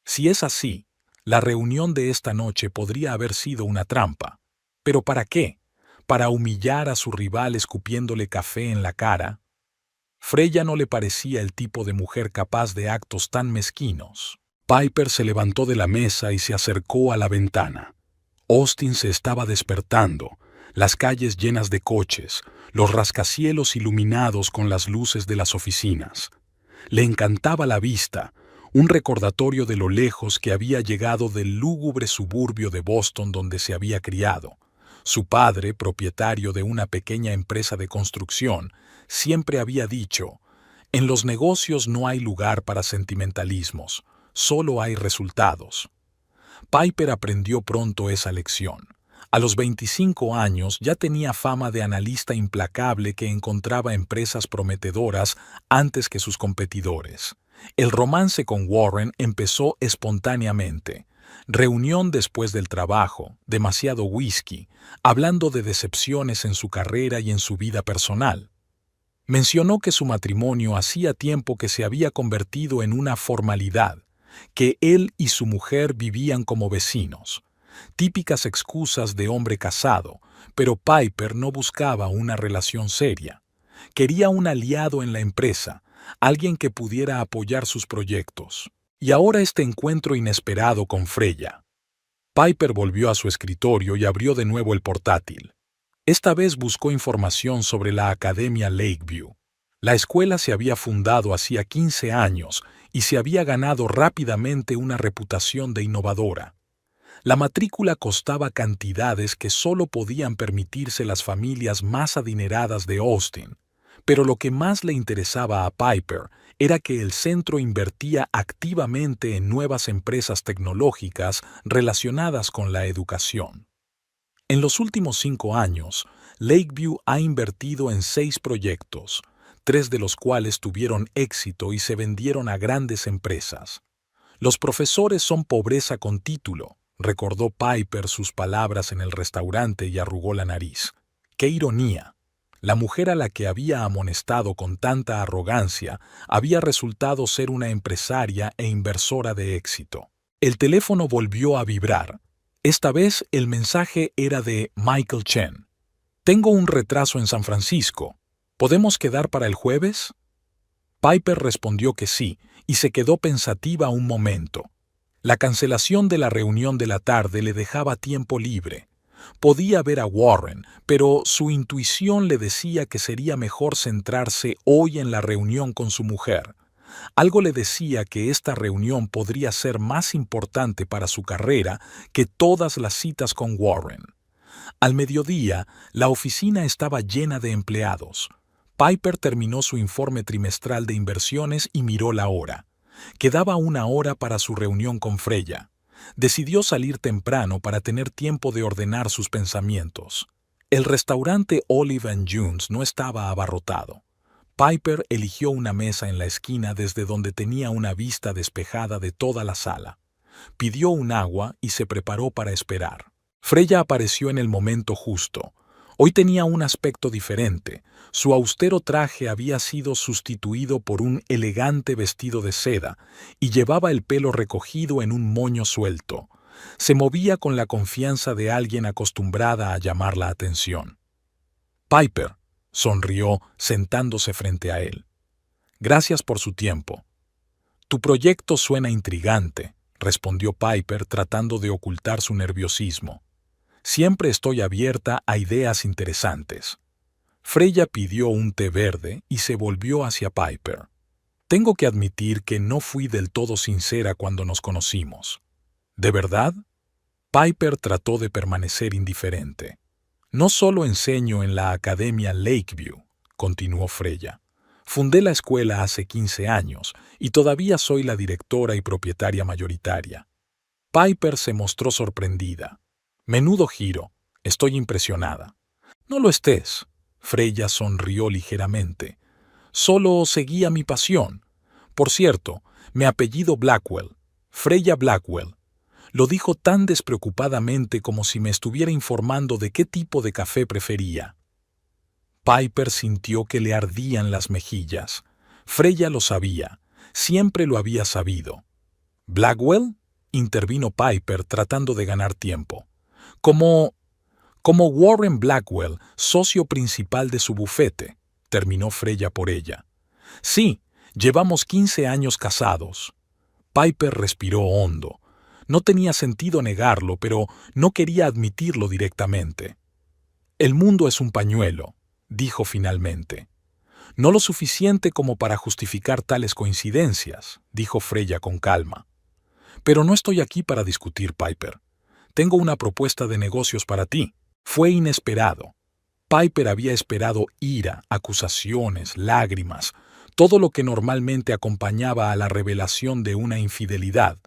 Si es así, la reunión de esta noche podría haber sido una trampa. ¿Pero para qué? ¿Para humillar a su rival escupiéndole café en la cara? Freya no le parecía el tipo de mujer capaz de actos tan mezquinos. Piper se levantó de la mesa y se acercó a la ventana. Austin se estaba despertando, las calles llenas de coches, los rascacielos iluminados con las luces de las oficinas. Le encantaba la vista, un recordatorio de lo lejos que había llegado del lúgubre suburbio de Boston donde se había criado. Su padre, propietario de una pequeña empresa de construcción, siempre había dicho: «En los negocios no hay lugar para sentimentalismos, solo hay resultados». Piper aprendió pronto esa lección. A los 25 años ya tenía fama de analista implacable que encontraba empresas prometedoras antes que sus competidores. El romance con Warren empezó espontáneamente. Reunión después del trabajo, demasiado whisky, hablando de decepciones en su carrera y en su vida personal. Mencionó que su matrimonio hacía tiempo que se había convertido en una formalidad, que él y su mujer vivían como vecinos. Típicas excusas de hombre casado, pero Piper no buscaba una relación seria. Quería un aliado en la empresa, alguien que pudiera apoyar sus proyectos. Y ahora este encuentro inesperado con Freya. Piper volvió a su escritorio y abrió de nuevo el portátil. Esta vez buscó información sobre la Academia Lakeview. La escuela se había fundado hacía 15 años y se había ganado rápidamente una reputación de innovadora. La matrícula costaba cantidades que solo podían permitirse las familias más adineradas de Austin, pero lo que más le interesaba a Piper era que el centro invertía activamente en nuevas empresas tecnológicas relacionadas con la educación. En los últimos 5 años, Lakeview ha invertido en 6 proyectos, 3 de los cuales tuvieron éxito y se vendieron a grandes empresas. Los profesores son pobreza con título, recordó Piper sus palabras en el restaurante y arrugó la nariz. ¡Qué ironía! La mujer a la que había amonestado con tanta arrogancia había resultado ser una empresaria e inversora de éxito. El teléfono volvió a vibrar. Esta vez el mensaje era de Michael Chen. «Tengo un retraso en San Francisco. ¿Podemos quedar para el jueves?» Piper respondió que sí, y se quedó pensativa un momento. La cancelación de la reunión de la tarde le dejaba tiempo libre. Podía ver a Warren, pero su intuición le decía que sería mejor centrarse hoy en la reunión con su mujer. Algo le decía que esta reunión podría ser más importante para su carrera que todas las citas con Warren. Al mediodía, la oficina estaba llena de empleados. Piper terminó su informe trimestral de inversiones y miró la hora. Quedaba 1 hora para su reunión con Freya. Decidió salir temprano para tener tiempo de ordenar sus pensamientos. El restaurante Olive & June's no estaba abarrotado. Piper eligió una mesa en la esquina desde donde tenía una vista despejada de toda la sala. Pidió un agua y se preparó para esperar. Freya apareció en el momento justo. Hoy tenía un aspecto diferente. Su austero traje había sido sustituido por un elegante vestido de seda y llevaba el pelo recogido en un moño suelto. Se movía con la confianza de alguien acostumbrada a llamar la atención. Piper, sonrió sentándose frente a él. Gracias por su tiempo. Tu proyecto suena intrigante, respondió Piper tratando de ocultar su nerviosismo. Siempre estoy abierta a ideas interesantes. Freya pidió un té verde y se volvió hacia Piper. Tengo que admitir que no fui del todo sincera cuando nos conocimos. ¿De verdad? Piper trató de permanecer indiferente. No solo enseño en la Academia Lakeview, continuó Freya. Fundé la escuela hace 15 años y todavía soy la directora y propietaria mayoritaria. Piper se mostró sorprendida. Menudo giro. Estoy impresionada. No lo estés. Freya sonrió ligeramente. Solo seguía mi pasión. Por cierto, me apellido Blackwell. Freya Blackwell. Lo dijo tan despreocupadamente como si me estuviera informando de qué tipo de café prefería. Piper sintió que le ardían las mejillas. Freya lo sabía. Siempre lo había sabido. ¿Blackwell? Intervino Piper tratando de ganar tiempo. Como Warren Blackwell, socio principal de su bufete, terminó Freya por ella. Sí, llevamos 15 años casados. Piper respiró hondo. No tenía sentido negarlo, pero no quería admitirlo directamente. El mundo es un pañuelo, dijo finalmente. No lo suficiente como para justificar tales coincidencias, dijo Freya con calma. Pero no estoy aquí para discutir, Piper. Tengo una propuesta de negocios para ti. Fue inesperado. Piper había esperado ira, acusaciones, lágrimas, todo lo que normalmente acompañaba a la revelación de una infidelidad.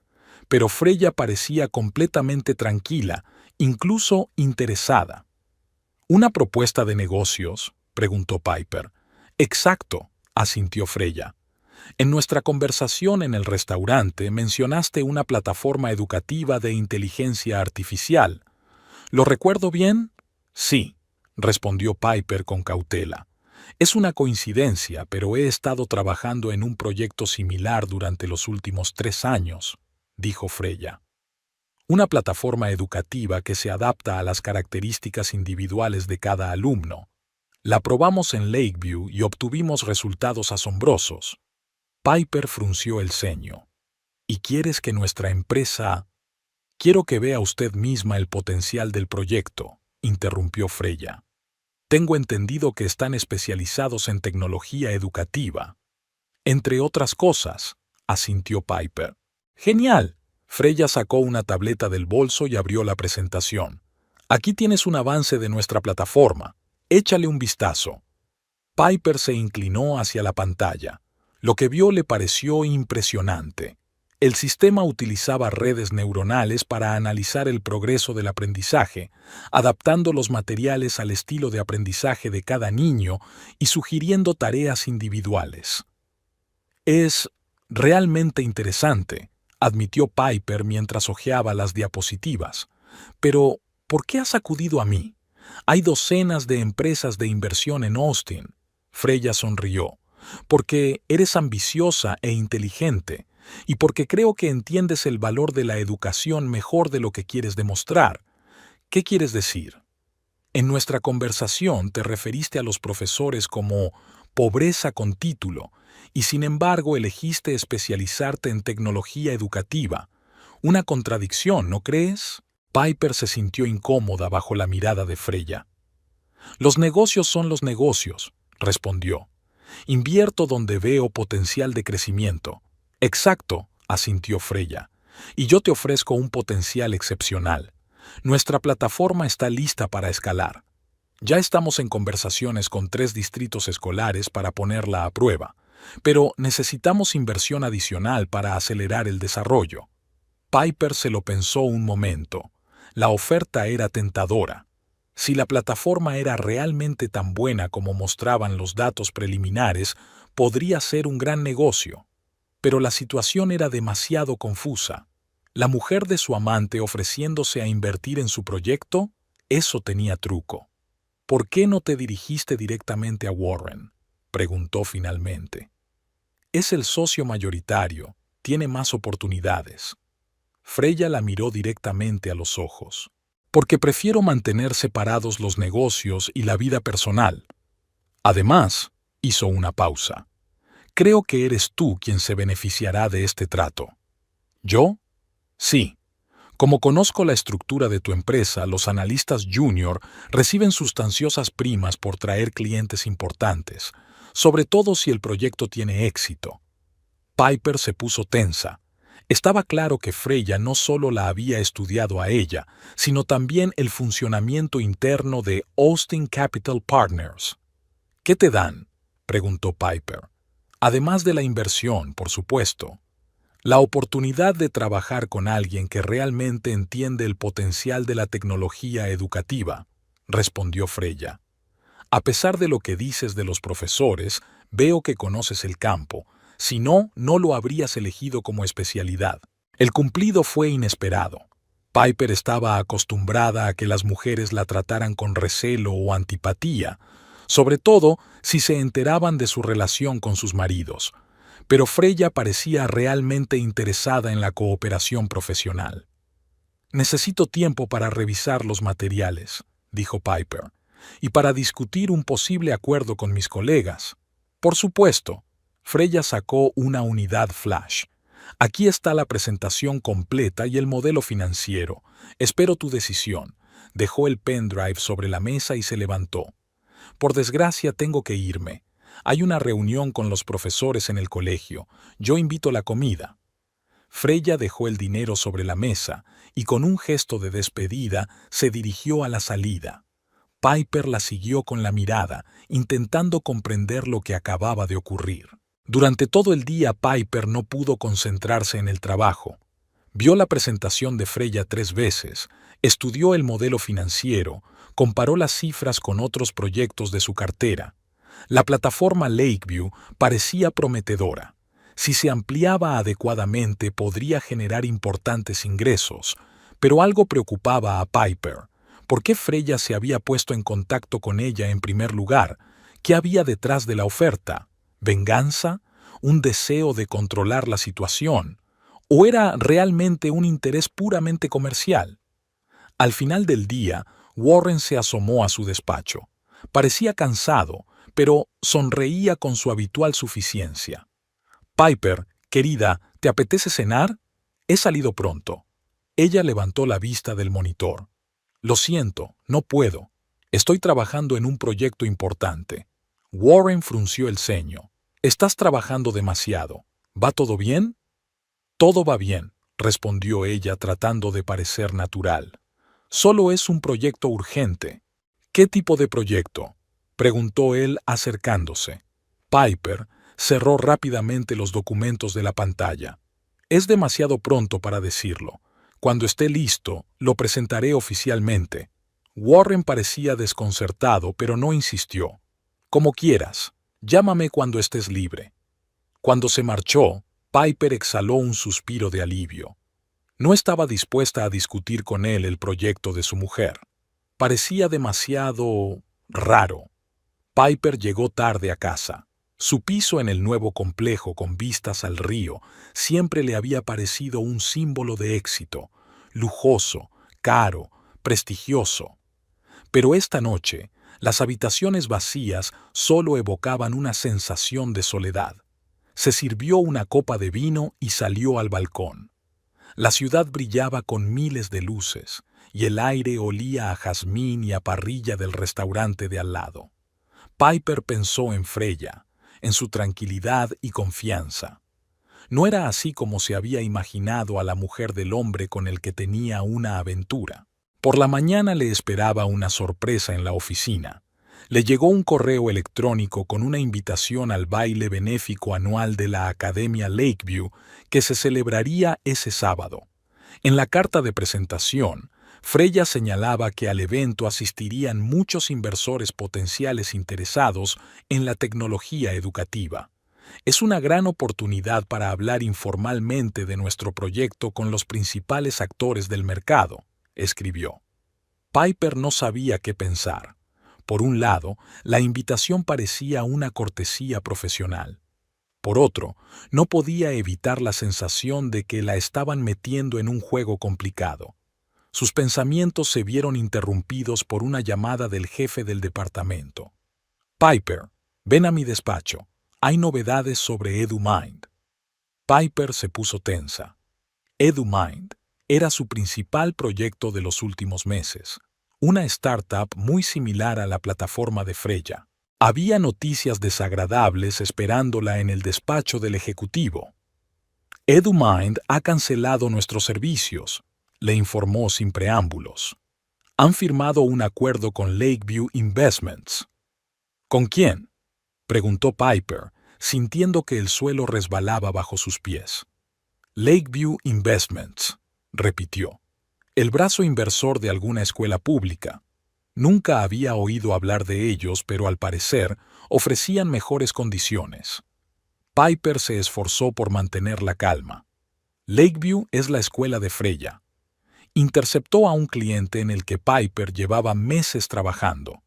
Pero Freya parecía completamente tranquila, incluso interesada. ¿Una propuesta de negocios?, preguntó Piper. Exacto, asintió Freya. En nuestra conversación en el restaurante mencionaste una plataforma educativa de inteligencia artificial. ¿Lo recuerdo bien? Sí, respondió Piper con cautela. Es una coincidencia, pero he estado trabajando en un proyecto similar durante los últimos 3 años, dijo Freya. Una plataforma educativa que se adapta a las características individuales de cada alumno. La probamos en Lakeview y obtuvimos resultados asombrosos. Piper frunció el ceño. ¿Y quieres que nuestra empresa...? Quiero que vea usted misma el potencial del proyecto, interrumpió Freya. Tengo entendido que están especializados en tecnología educativa. Entre otras cosas, asintió Piper. ¡Genial! Freya sacó una tableta del bolso y abrió la presentación. Aquí tienes un avance de nuestra plataforma. Échale un vistazo. Piper se inclinó hacia la pantalla. Lo que vio le pareció impresionante. El sistema utilizaba redes neuronales para analizar el progreso del aprendizaje, adaptando los materiales al estilo de aprendizaje de cada niño y sugiriendo tareas individuales. Es realmente interesante, admitió Piper mientras hojeaba las diapositivas. Pero, ¿por qué has acudido a mí? Hay docenas de empresas de inversión en Austin. Freya sonrió. Porque eres ambiciosa e inteligente, y porque creo que entiendes el valor de la educación mejor de lo que quieres demostrar. ¿Qué quieres decir? En nuestra conversación te referiste a los profesores como pobreza con título, y sin embargo elegiste especializarte en tecnología educativa. Una contradicción, ¿no crees? Piper se sintió incómoda bajo la mirada de Freya. Los negocios son los negocios, respondió. Invierto donde veo potencial de crecimiento. Exacto, asintió Freya. Y yo te ofrezco un potencial excepcional. Nuestra plataforma está lista para escalar. Ya estamos en conversaciones con 3 distritos escolares para ponerla a prueba, pero necesitamos inversión adicional para acelerar el desarrollo. Piper se lo pensó un momento. La oferta era tentadora. Si la plataforma era realmente tan buena como mostraban los datos preliminares, podría ser un gran negocio. Pero la situación era demasiado confusa. La mujer de su amante ofreciéndose a invertir en su proyecto, eso tenía truco. ¿Por qué no te dirigiste directamente a Warren?, preguntó finalmente. Es el socio mayoritario, tiene más oportunidades. Freya la miró directamente a los ojos. Porque prefiero mantener separados los negocios y la vida personal. Además, hizo una pausa. Creo que eres tú quien se beneficiará de este trato. ¿Yo? Sí. Como conozco la estructura de tu empresa, los analistas junior reciben sustanciosas primas por traer clientes importantes, sobre todo si el proyecto tiene éxito. Piper se puso tensa. Estaba claro que Freya no solo la había estudiado a ella, sino también el funcionamiento interno de Austin Capital Partners. ¿Qué te dan?, preguntó Piper. Además de la inversión, por supuesto. La oportunidad de trabajar con alguien que realmente entiende el potencial de la tecnología educativa, respondió Freya. A pesar de lo que dices de los profesores, veo que conoces el campo. Si no, no lo habrías elegido como especialidad. El cumplido fue inesperado. Piper estaba acostumbrada a que las mujeres la trataran con recelo o antipatía, sobre todo si se enteraban de su relación con sus maridos. Pero Freya parecía realmente interesada en la cooperación profesional. Necesito tiempo para revisar los materiales, dijo Piper, y para discutir un posible acuerdo con mis colegas. Por supuesto. Freya sacó una unidad flash. Aquí está la presentación completa y el modelo financiero. Espero tu decisión. Dejó el pendrive sobre la mesa y se levantó. Por desgracia tengo que irme. Hay una reunión con los profesores en el colegio. Yo invito la comida. Freya dejó el dinero sobre la mesa y con un gesto de despedida se dirigió a la salida. Piper la siguió con la mirada, intentando comprender lo que acababa de ocurrir. Durante todo el día Piper no pudo concentrarse en el trabajo. Vio la presentación de Freya 3 veces, estudió el modelo financiero, comparó las cifras con otros proyectos de su cartera. La plataforma Lakeview parecía prometedora. Si se ampliaba adecuadamente podría generar importantes ingresos, pero algo preocupaba a Piper. ¿Por qué Freya se había puesto en contacto con ella en primer lugar? ¿Qué había detrás de la oferta? ¿Venganza? ¿Un deseo de controlar la situación? ¿O era realmente un interés puramente comercial? Al final del día, Warren se asomó a su despacho. Parecía cansado, pero sonreía con su habitual suficiencia. «Piper, querida, ¿te apetece cenar? He salido pronto». Ella levantó la vista del monitor. «Lo siento, no puedo. Estoy trabajando en un proyecto importante». Warren frunció el ceño. «Estás trabajando demasiado. ¿Va todo bien?» «Todo va bien», respondió ella tratando de parecer natural. «Solo es un proyecto urgente». «¿Qué tipo de proyecto?», preguntó él acercándose. Piper cerró rápidamente los documentos de la pantalla. «Es demasiado pronto para decirlo. Cuando esté listo, lo presentaré oficialmente». Warren parecía desconcertado, pero no insistió. «Como quieras. Llámame cuando estés libre». Cuando se marchó, Piper exhaló un suspiro de alivio. No estaba dispuesta a discutir con él el proyecto de su mujer. Parecía demasiado raro. Piper llegó tarde a casa. Su piso en el nuevo complejo con vistas al río siempre le había parecido un símbolo de éxito, lujoso, caro, prestigioso. Pero esta noche, las habitaciones vacías solo evocaban una sensación de soledad. Se sirvió una copa de vino y salió al balcón. La ciudad brillaba con miles de luces, y el aire olía a jazmín y a parrilla del restaurante de al lado. Piper pensó en Freya, en su tranquilidad y confianza. No era así como se había imaginado a la mujer del hombre con el que tenía una aventura. Por la mañana le esperaba una sorpresa en la oficina. Le llegó un correo electrónico con una invitación al baile benéfico anual de la Academia Lakeview que se celebraría ese sábado. En la carta de presentación, Freya señalaba que al evento asistirían muchos inversores potenciales interesados en la tecnología educativa. Es una gran oportunidad para hablar informalmente de nuestro proyecto con los principales actores del mercado, escribió. Piper no sabía qué pensar. Por un lado, la invitación parecía una cortesía profesional. Por otro, no podía evitar la sensación de que la estaban metiendo en un juego complicado. Sus pensamientos se vieron interrumpidos por una llamada del jefe del departamento. Piper, ven a mi despacho. Hay novedades sobre EduMind. Piper se puso tensa. EduMind era su principal proyecto de los últimos meses, una startup muy similar a la plataforma de Freya. Había noticias desagradables esperándola en el despacho del ejecutivo. EduMind ha cancelado nuestros servicios, le informó sin preámbulos. Han firmado un acuerdo con Lakeview Investments. ¿Con quién?, preguntó Piper, sintiendo que el suelo resbalaba bajo sus pies. Lakeview Investments, repitió. El brazo inversor de alguna escuela pública. Nunca había oído hablar de ellos, pero al parecer ofrecían mejores condiciones. Piper se esforzó por mantener la calma. Lakeview es la escuela de Freya. Interceptó a un cliente en el que Piper llevaba meses trabajando.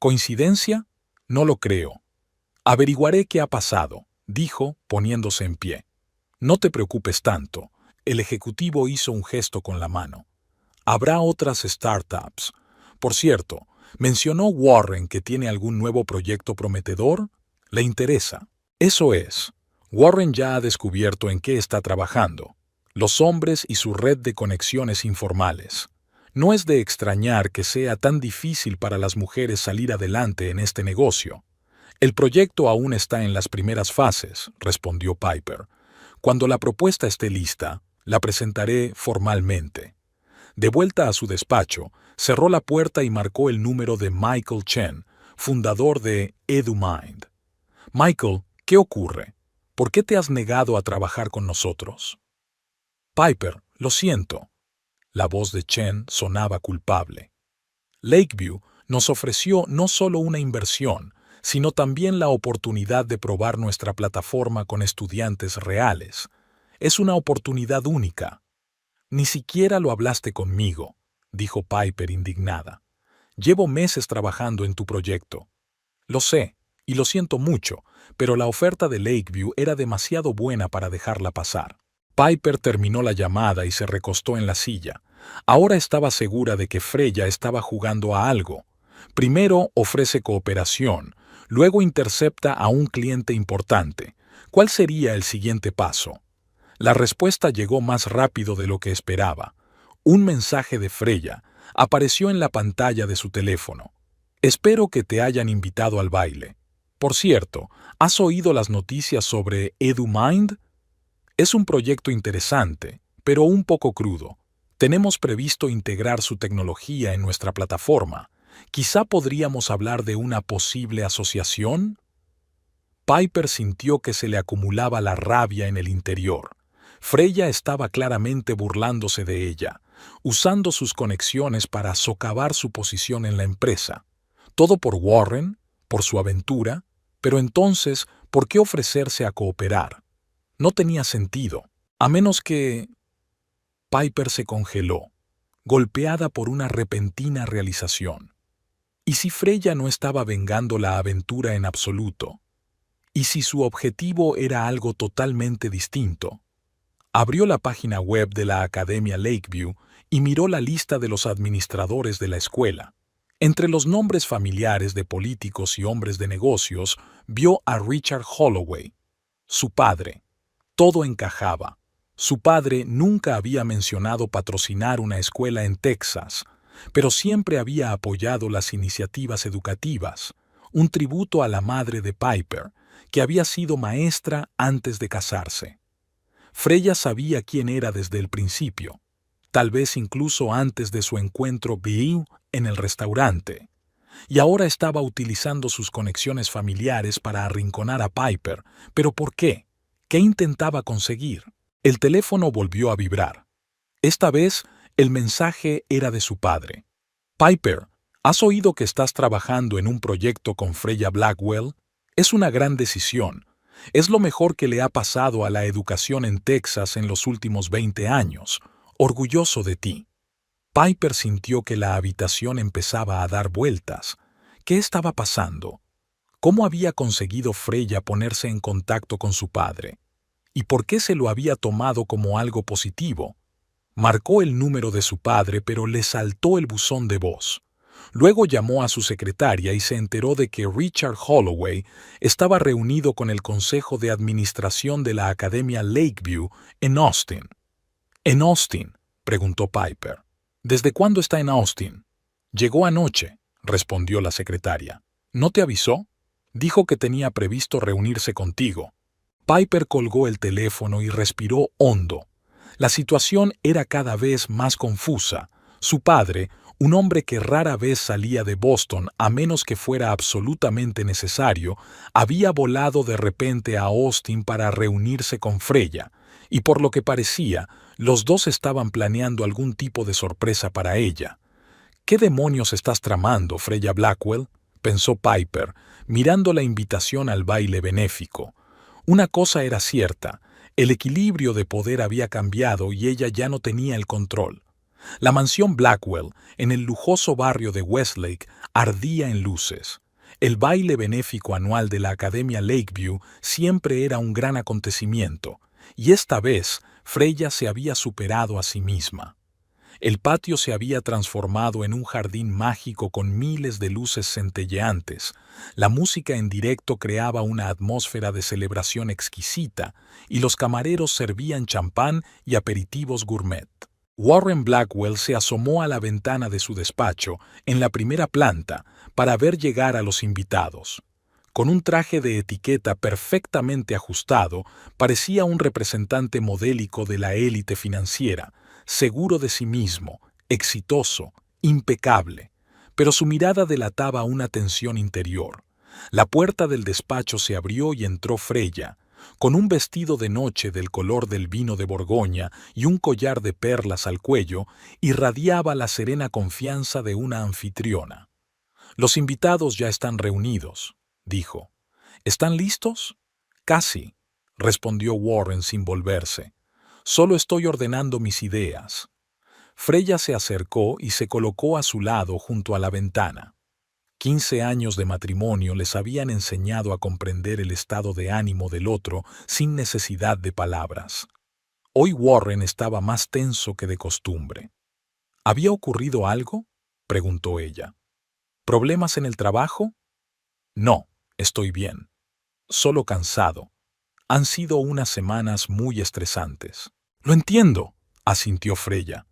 ¿Coincidencia? No lo creo. Averiguaré qué ha pasado, dijo, poniéndose en pie. No te preocupes tanto. El ejecutivo hizo un gesto con la mano. Habrá otras startups. Por cierto, ¿mencionó Warren que tiene algún nuevo proyecto prometedor? ¿Le interesa? Eso es. Warren ya ha descubierto en qué está trabajando. Los hombres y su red de conexiones informales. No es de extrañar que sea tan difícil para las mujeres salir adelante en este negocio. El proyecto aún está en las primeras fases, respondió Piper. Cuando la propuesta esté lista, la presentaré formalmente. De vuelta a su despacho, cerró la puerta y marcó el número de Michael Chen, fundador de EduMind. Michael, ¿qué ocurre? ¿Por qué te has negado a trabajar con nosotros? Piper, lo siento. La voz de Chen sonaba culpable. Lakeview nos ofreció no solo una inversión, sino también la oportunidad de probar nuestra plataforma con estudiantes reales. Es una oportunidad única. Ni siquiera lo hablaste conmigo, dijo Piper indignada. Llevo meses trabajando en tu proyecto. Lo sé, y lo siento mucho, pero la oferta de Lakeview era demasiado buena para dejarla pasar. Piper terminó la llamada y se recostó en la silla. Ahora estaba segura de que Freya estaba jugando a algo. Primero ofrece cooperación, luego intercepta a un cliente importante. ¿Cuál sería el siguiente paso? La respuesta llegó más rápido de lo que esperaba. Un mensaje de Freya apareció en la pantalla de su teléfono. Espero que te hayan invitado al baile. Por cierto, ¿has oído las noticias sobre EduMind? Es un proyecto interesante, pero un poco crudo. Tenemos previsto integrar su tecnología en nuestra plataforma. ¿Quizá podríamos hablar de una posible asociación? Piper sintió que se le acumulaba la rabia en el interior. Freya estaba claramente burlándose de ella, usando sus conexiones para socavar su posición en la empresa. Todo por Warren, por su aventura, pero entonces, ¿por qué ofrecerse a cooperar? No tenía sentido, a menos que... Piper se congeló, golpeada por una repentina realización. ¿Y si Freya no estaba vengando la aventura en absoluto? ¿Y si su objetivo era algo totalmente distinto? Abrió la página web de la Academia Lakeview y miró la lista de los administradores de la escuela. Entre los nombres familiares de políticos y hombres de negocios, vio a Richard Holloway, su padre. Todo encajaba. Su padre nunca había mencionado patrocinar una escuela en Texas, pero siempre había apoyado las iniciativas educativas, un tributo a la madre de Piper, que había sido maestra antes de casarse. Freya sabía quién era desde el principio, tal vez incluso antes de su encuentro en el restaurante, y ahora estaba utilizando sus conexiones familiares para arrinconar a Piper. ¿Pero por qué? ¿Qué intentaba conseguir? El teléfono volvió a vibrar. Esta vez, el mensaje era de su padre. Piper, ¿has oído que estás trabajando en un proyecto con Freya Blackwell? Es una gran decisión. Es lo mejor que le ha pasado a la educación en Texas en los últimos 20 años. Orgulloso de ti. Piper sintió que la habitación empezaba a dar vueltas. ¿Qué estaba pasando? ¿Cómo había conseguido Freya ponerse en contacto con su padre? ¿Y por qué se lo había tomado como algo positivo? Marcó el número de su padre, pero le saltó el buzón de voz. Luego llamó a su secretaria y se enteró de que Richard Holloway estaba reunido con el Consejo de Administración de la Academia Lakeview en Austin. ¿En Austin?, preguntó Piper. ¿Desde cuándo está en Austin? Llegó anoche, respondió la secretaria. ¿No te avisó? Dijo que tenía previsto reunirse contigo. Piper colgó el teléfono y respiró hondo. La situación era cada vez más confusa. Su padre, un hombre que rara vez salía de Boston a menos que fuera absolutamente necesario, había volado de repente a Austin para reunirse con Freya, y por lo que parecía, los dos estaban planeando algún tipo de sorpresa para ella. ¿Qué demonios estás tramando, Freya Blackwell?, pensó Piper, mirando la invitación al baile benéfico. Una cosa era cierta, el equilibrio de poder había cambiado y ella ya no tenía el control. La mansión Blackwell, en el lujoso barrio de Westlake, ardía en luces. El baile benéfico anual de la Academia Lakeview siempre era un gran acontecimiento, y esta vez Freya se había superado a sí misma. El patio se había transformado en un jardín mágico con miles de luces centelleantes. La música en directo creaba una atmósfera de celebración exquisita, y los camareros servían champán y aperitivos gourmet. Warren Blackwell se asomó a la ventana de su despacho, en la primera planta, para ver llegar a los invitados. Con un traje de etiqueta perfectamente ajustado, parecía un representante modélico de la élite financiera, seguro de sí mismo, exitoso, impecable, pero su mirada delataba una tensión interior. La puerta del despacho se abrió y entró Freya, con un vestido de noche del color del vino de Borgoña y un collar de perlas al cuello, irradiaba la serena confianza de una anfitriona. «Los invitados ya están reunidos», dijo. «¿Están listos?» «Casi», respondió Warren sin volverse. «Solo estoy ordenando mis ideas». Freya se acercó y se colocó a su lado junto a la ventana. 15 años de matrimonio les habían enseñado a comprender el estado de ánimo del otro sin necesidad de palabras. Hoy Warren estaba más tenso que de costumbre. ¿Había ocurrido algo?, preguntó ella. ¿Problemas en el trabajo? No, estoy bien. Solo cansado. Han sido unas semanas muy estresantes. Lo entiendo, asintió Freya.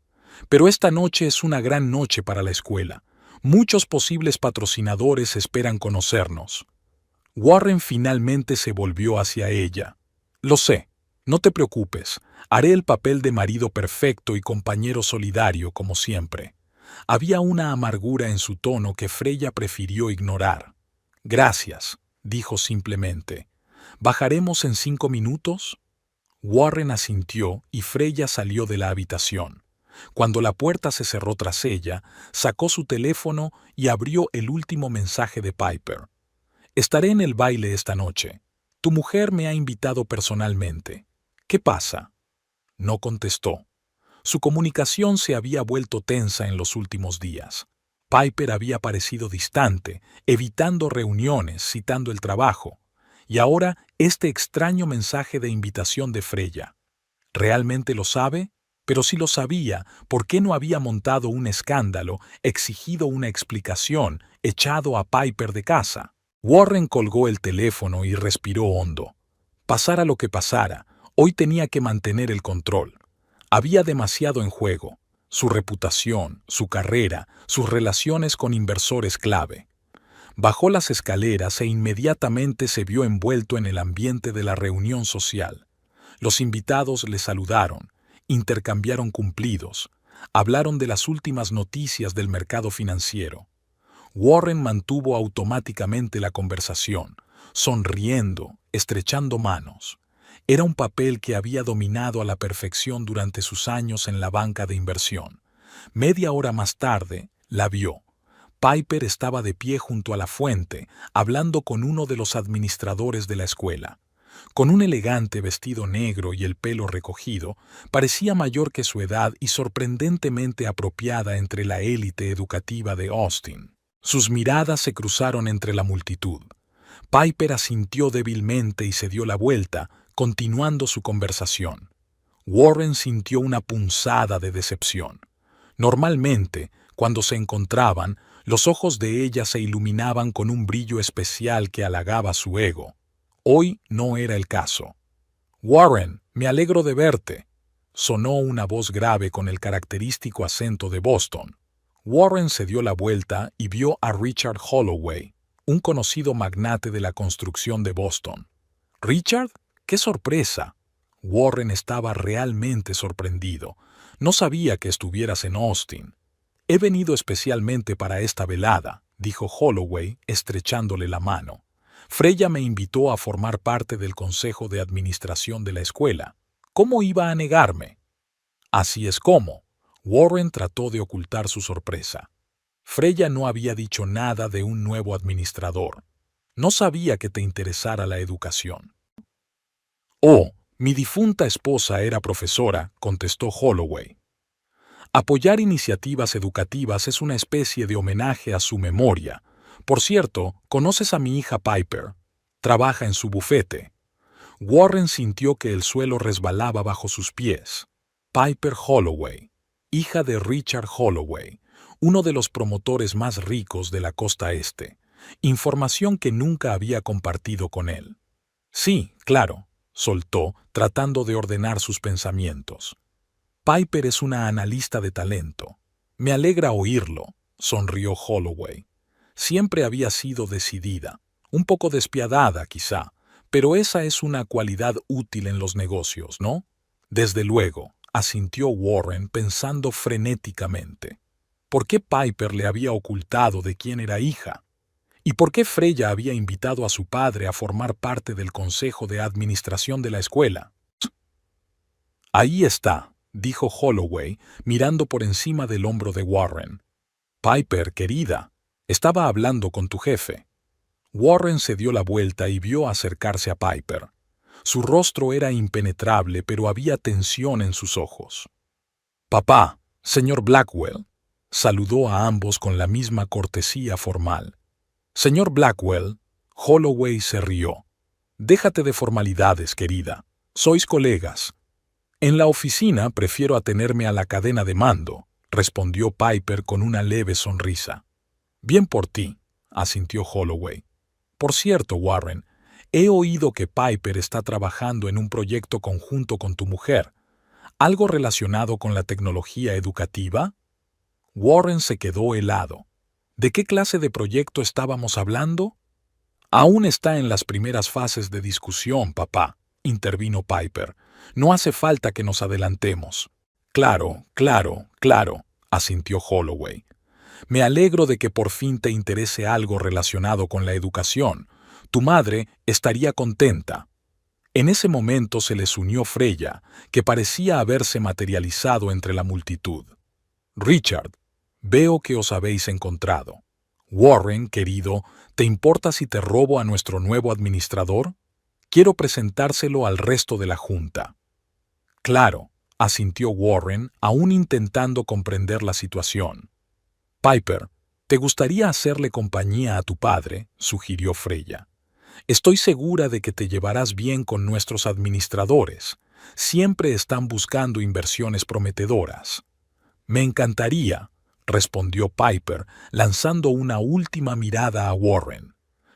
Pero esta noche es una gran noche para la escuela. Muchos posibles patrocinadores esperan conocernos. Warren finalmente se volvió hacia ella. Lo sé, no te preocupes. Haré el papel de marido perfecto y compañero solidario como siempre. Había una amargura en su tono que Freya prefirió ignorar. Gracias, dijo simplemente. ¿Bajaremos en 5 minutos? Warren asintió y Freya salió de la habitación. Cuando la puerta se cerró tras ella, sacó su teléfono y abrió el último mensaje de Piper. «Estaré en el baile esta noche. Tu mujer me ha invitado personalmente. ¿Qué pasa?» No contestó. Su comunicación se había vuelto tensa en los últimos días. Piper había parecido distante, evitando reuniones, citando el trabajo. Y ahora este extraño mensaje de invitación de Freya. ¿Realmente lo sabe? Pero si lo sabía, ¿por qué no había montado un escándalo, exigido una explicación, echado a Piper de casa? Warren colgó el teléfono y respiró hondo. Pasara lo que pasara, hoy tenía que mantener el control. Había demasiado en juego: su reputación, su carrera, sus relaciones con inversores clave. Bajó las escaleras e inmediatamente se vio envuelto en el ambiente de la reunión social. Los invitados le saludaron, intercambiaron cumplidos, hablaron de las últimas noticias del mercado financiero. Warren mantuvo automáticamente la conversación, sonriendo, estrechando manos. Era un papel que había dominado a la perfección durante sus años en la banca de inversión. Media hora más tarde, la vio. Piper estaba de pie junto a la fuente, hablando con uno de los administradores de la escuela. Con un elegante vestido negro y el pelo recogido, parecía mayor que su edad y sorprendentemente apropiada entre la élite educativa de Austin. Sus miradas se cruzaron entre la multitud. Piper asintió débilmente y se dio la vuelta, continuando su conversación. Warren sintió una punzada de decepción. Normalmente, cuando se encontraban, los ojos de ella se iluminaban con un brillo especial que halagaba su ego. Hoy no era el caso. «Warren, me alegro de verte», sonó una voz grave con el característico acento de Boston. Warren se dio la vuelta y vio a Richard Holloway, un conocido magnate de la construcción de Boston. «¿Richard? ¡Qué sorpresa!». Warren estaba realmente sorprendido. No sabía que estuvieras en Austin. «He venido especialmente para esta velada», dijo Holloway, estrechándole la mano. «Freya me invitó a formar parte del consejo de administración de la escuela. ¿Cómo iba a negarme?». «Así es como». Warren trató de ocultar su sorpresa. Freya no había dicho nada de un nuevo administrador. No sabía que te interesara la educación. «Oh, mi difunta esposa era profesora», contestó Holloway. «Apoyar iniciativas educativas es una especie de homenaje a su memoria. Por cierto, ¿conoces a mi hija Piper? Trabaja en su bufete». Warren sintió que el suelo resbalaba bajo sus pies. Piper Holloway, hija de Richard Holloway, uno de los promotores más ricos de la costa este. Información que nunca había compartido con él. «Sí, claro», soltó, tratando de ordenar sus pensamientos. «Piper es una analista de talento». «Me alegra oírlo», sonrió Holloway. Siempre había sido decidida, un poco despiadada quizá, pero esa es una cualidad útil en los negocios, ¿no? «Desde luego», asintió Warren pensando frenéticamente. ¿Por qué Piper le había ocultado de quién era hija? ¿Y por qué Freya había invitado a su padre a formar parte del consejo de administración de la escuela? «Ahí está», dijo Holloway, mirando por encima del hombro de Warren. «Piper, querida, estaba hablando con tu jefe». Warren se dio la vuelta y vio acercarse a Piper. Su rostro era impenetrable, pero había tensión en sus ojos. «Papá, señor Blackwell», saludó a ambos con la misma cortesía formal. «Señor Blackwell», Holloway se rió. «Déjate de formalidades, querida. Sois colegas». «En la oficina prefiero atenerme a la cadena de mando», respondió Piper con una leve sonrisa. «Bien por ti», asintió Holloway. «Por cierto, Warren, he oído que Piper está trabajando en un proyecto conjunto con tu mujer. ¿Algo relacionado con la tecnología educativa?». Warren se quedó helado. ¿De qué clase de proyecto estábamos hablando? «Aún está en las primeras fases de discusión, papá», intervino Piper. «No hace falta que nos adelantemos». «Claro, claro, claro», asintió Holloway. «Me alegro de que por fin te interese algo relacionado con la educación. Tu madre estaría contenta». En ese momento se les unió Freya, que parecía haberse materializado entre la multitud. «Richard, veo que os habéis encontrado. Warren, querido, ¿te importa si te robo a nuestro nuevo administrador? Quiero presentárselo al resto de la junta». «Claro», asintió Warren, aún intentando comprender la situación. «Piper, ¿te gustaría hacerle compañía a tu padre?», sugirió Freya. «Estoy segura de que te llevarás bien con nuestros administradores. Siempre están buscando inversiones prometedoras». «Me encantaría», respondió Piper, lanzando una última mirada a Warren.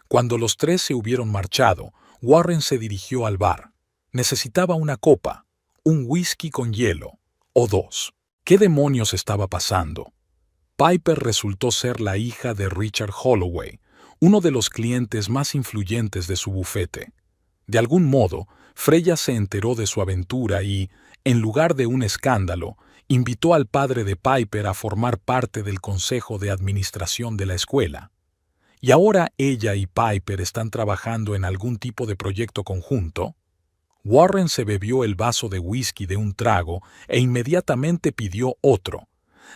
Cuando los tres se hubieron marchado, Warren se dirigió al bar. Necesitaba una copa, un whisky con hielo, o dos. ¿Qué demonios estaba pasando? Piper resultó ser la hija de Richard Holloway, uno de los clientes más influyentes de su bufete. De algún modo, Freya se enteró de su aventura y, en lugar de un escándalo, invitó al padre de Piper a formar parte del consejo de administración de la escuela. ¿Y ahora ella y Piper están trabajando en algún tipo de proyecto conjunto? Warren se bebió el vaso de whisky de un trago e inmediatamente pidió otro.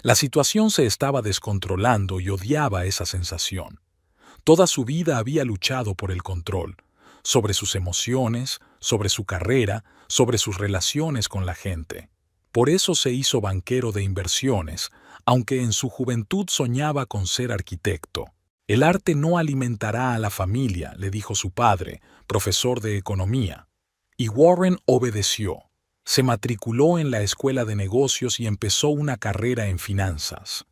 La situación se estaba descontrolando y odiaba esa sensación. Toda su vida había luchado por el control, sobre sus emociones, sobre su carrera, sobre sus relaciones con la gente. Por eso se hizo banquero de inversiones, aunque en su juventud soñaba con ser arquitecto. El arte no alimentará a la familia, le dijo su padre, profesor de economía. Y Warren obedeció. Se matriculó en la escuela de negocios y empezó una carrera en finanzas.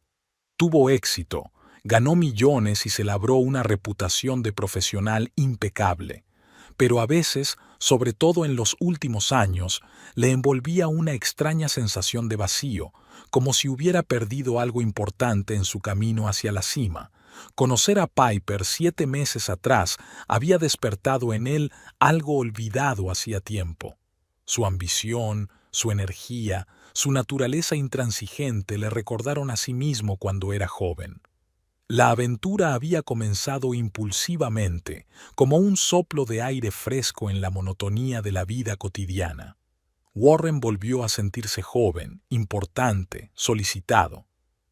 Tuvo éxito, ganó millones y se labró una reputación de profesional impecable. Pero a veces, sobre todo en los últimos años, le envolvía una extraña sensación de vacío, como si hubiera perdido algo importante en su camino hacia la cima. Conocer a Piper 7 meses atrás había despertado en él algo olvidado hacía tiempo. Su ambición, su energía, su naturaleza intransigente le recordaron a sí mismo cuando era joven. La aventura había comenzado impulsivamente, como un soplo de aire fresco en la monotonía de la vida cotidiana. Warren volvió a sentirse joven, importante, solicitado.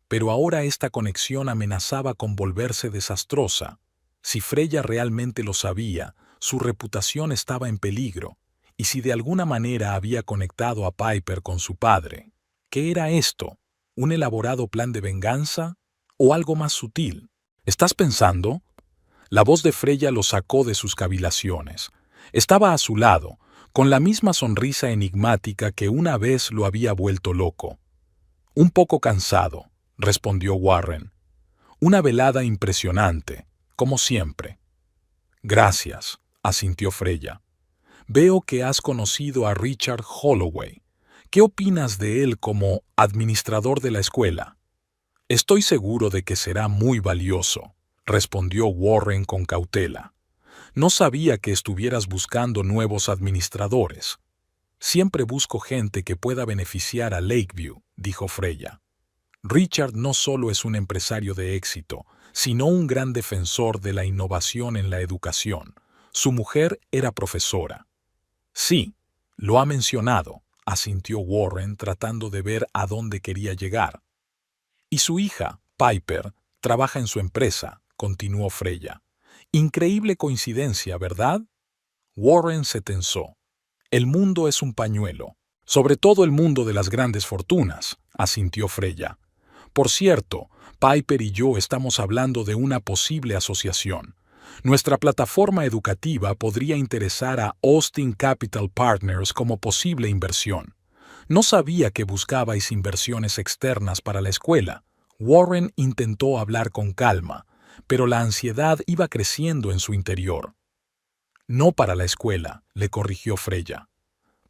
Pero ahora esta conexión amenazaba con volverse desastrosa. Si Freya realmente lo sabía, su reputación estaba en peligro, y si de alguna manera había conectado a Piper con su padre. ¿Qué era esto? ¿Un elaborado plan de venganza? ¿O algo más sutil? ¿Estás pensando? La voz de Freya lo sacó de sus cavilaciones. Estaba a su lado, con la misma sonrisa enigmática que una vez lo había vuelto loco. Un poco cansado, respondió Warren. Una velada impresionante, como siempre. Gracias, asintió Freya. Veo que has conocido a Richard Holloway. ¿Qué opinas de él como administrador de la escuela? Estoy seguro de que será muy valioso, respondió Warren con cautela. No sabía que estuvieras buscando nuevos administradores. Siempre busco gente que pueda beneficiar a Lakeview, dijo Freya. Richard no solo es un empresario de éxito, sino un gran defensor de la innovación en la educación. Su mujer era profesora. Sí, lo ha mencionado, asintió Warren tratando de ver a dónde quería llegar. Y su hija, Piper, trabaja en su empresa, continuó Freya. Increíble coincidencia, ¿verdad? Warren se tensó. El mundo es un pañuelo, sobre todo el mundo de las grandes fortunas, asintió Freya. Por cierto, Piper y yo estamos hablando de una posible asociación. Nuestra plataforma educativa podría interesar a Austin Capital Partners como posible inversión. No sabía que buscabais inversiones externas para la escuela. Warren intentó hablar con calma, pero la ansiedad iba creciendo en su interior. No para la escuela, le corrigió Freya.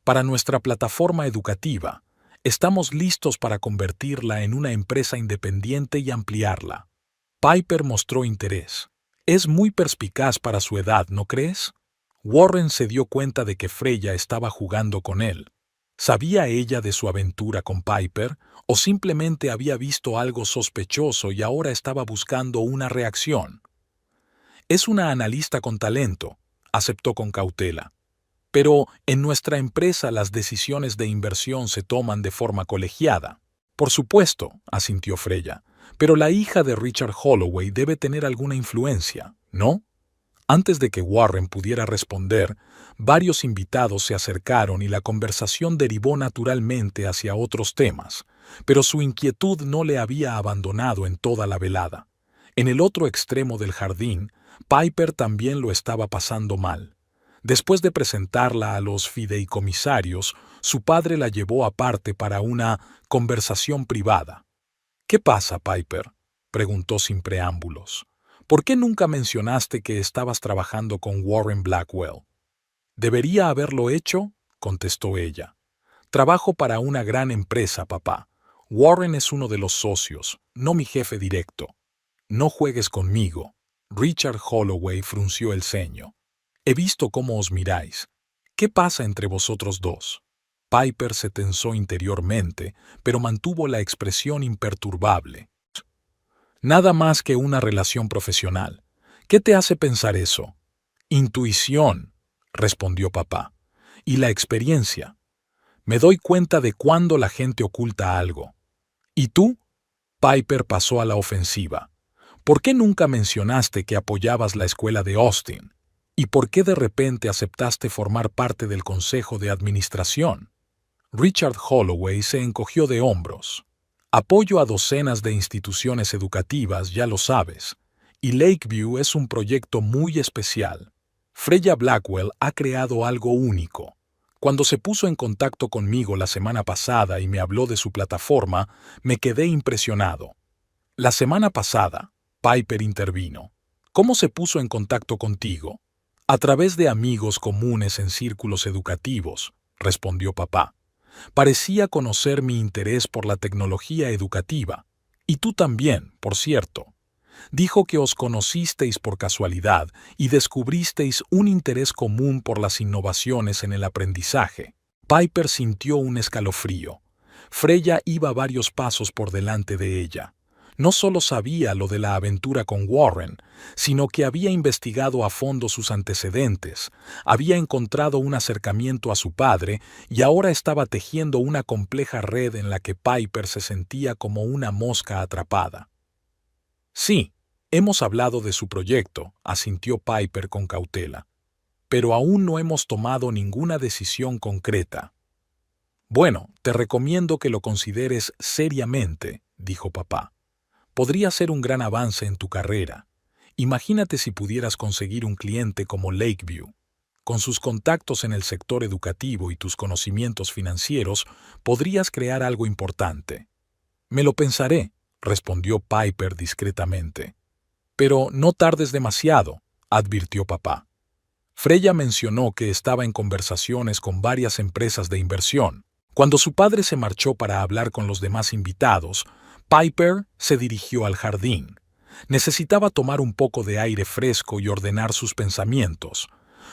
Para nuestra plataforma educativa. Estamos listos para convertirla en una empresa independiente y ampliarla. Piper mostró interés. Es muy perspicaz para su edad, ¿no crees? Warren se dio cuenta de que Freya estaba jugando con él. ¿Sabía ella de su aventura con Piper o simplemente había visto algo sospechoso y ahora estaba buscando una reacción? Es una analista con talento, aceptó con cautela. Pero en nuestra empresa las decisiones de inversión se toman de forma colegiada. Por supuesto, asintió Freya, pero la hija de Richard Holloway debe tener alguna influencia, ¿no? Antes de que Warren pudiera responder, varios invitados se acercaron y la conversación derivó naturalmente hacia otros temas, pero su inquietud no le había abandonado en toda la velada. En el otro extremo del jardín, Piper también lo estaba pasando mal. Después de presentarla a los fideicomisarios, su padre la llevó aparte para una conversación privada. ¿Qué pasa, Piper?, preguntó sin preámbulos. ¿Por qué nunca mencionaste que estabas trabajando con Warren Blackwell? ¿Debería haberlo hecho?, contestó ella. Trabajo para una gran empresa, papá. Warren es uno de los socios, no mi jefe directo. No juegues conmigo. Richard Holloway frunció el ceño. He visto cómo os miráis. ¿Qué pasa entre vosotros dos? Piper se tensó interiormente, pero mantuvo la expresión imperturbable. Nada más que una relación profesional. ¿Qué te hace pensar eso? Intuición, respondió papá. Y la experiencia. Me doy cuenta de cuándo la gente oculta algo. ¿Y tú? Piper pasó a la ofensiva. ¿Por qué nunca mencionaste que apoyabas la escuela de Austin? ¿Y por qué de repente aceptaste formar parte del consejo de administración? Richard Holloway se encogió de hombros. Apoyo a docenas de instituciones educativas, ya lo sabes, y Lakeview es un proyecto muy especial. Freya Blackwell ha creado algo único. Cuando se puso en contacto conmigo la semana pasada y me habló de su plataforma, me quedé impresionado. La semana pasada, Piper intervino. ¿Cómo se puso en contacto contigo? A través de amigos comunes en círculos educativos, respondió papá. Parecía conocer mi interés por la tecnología educativa. Y tú también, por cierto. Dijo que os conocisteis por casualidad y descubristeis un interés común por las innovaciones en el aprendizaje. Piper sintió un escalofrío. Freya iba varios pasos por delante de ella. No solo sabía lo de la aventura con Warren, sino que había investigado a fondo sus antecedentes, había encontrado un acercamiento a su padre y ahora estaba tejiendo una compleja red en la que Piper se sentía como una mosca atrapada. Sí, hemos hablado de su proyecto, asintió Piper con cautela, pero aún no hemos tomado ninguna decisión concreta. Bueno, te recomiendo que lo consideres seriamente, dijo papá. Podría ser un gran avance en tu carrera. Imagínate si pudieras conseguir un cliente como Lakeview. Con sus contactos en el sector educativo y tus conocimientos financieros, podrías crear algo importante. Me lo pensaré, respondió Piper discretamente. Pero no tardes demasiado, advirtió papá. Freya mencionó que estaba en conversaciones con varias empresas de inversión. Cuando su padre se marchó para hablar con los demás invitados, Piper se dirigió al jardín. Necesitaba tomar un poco de aire fresco y ordenar sus pensamientos.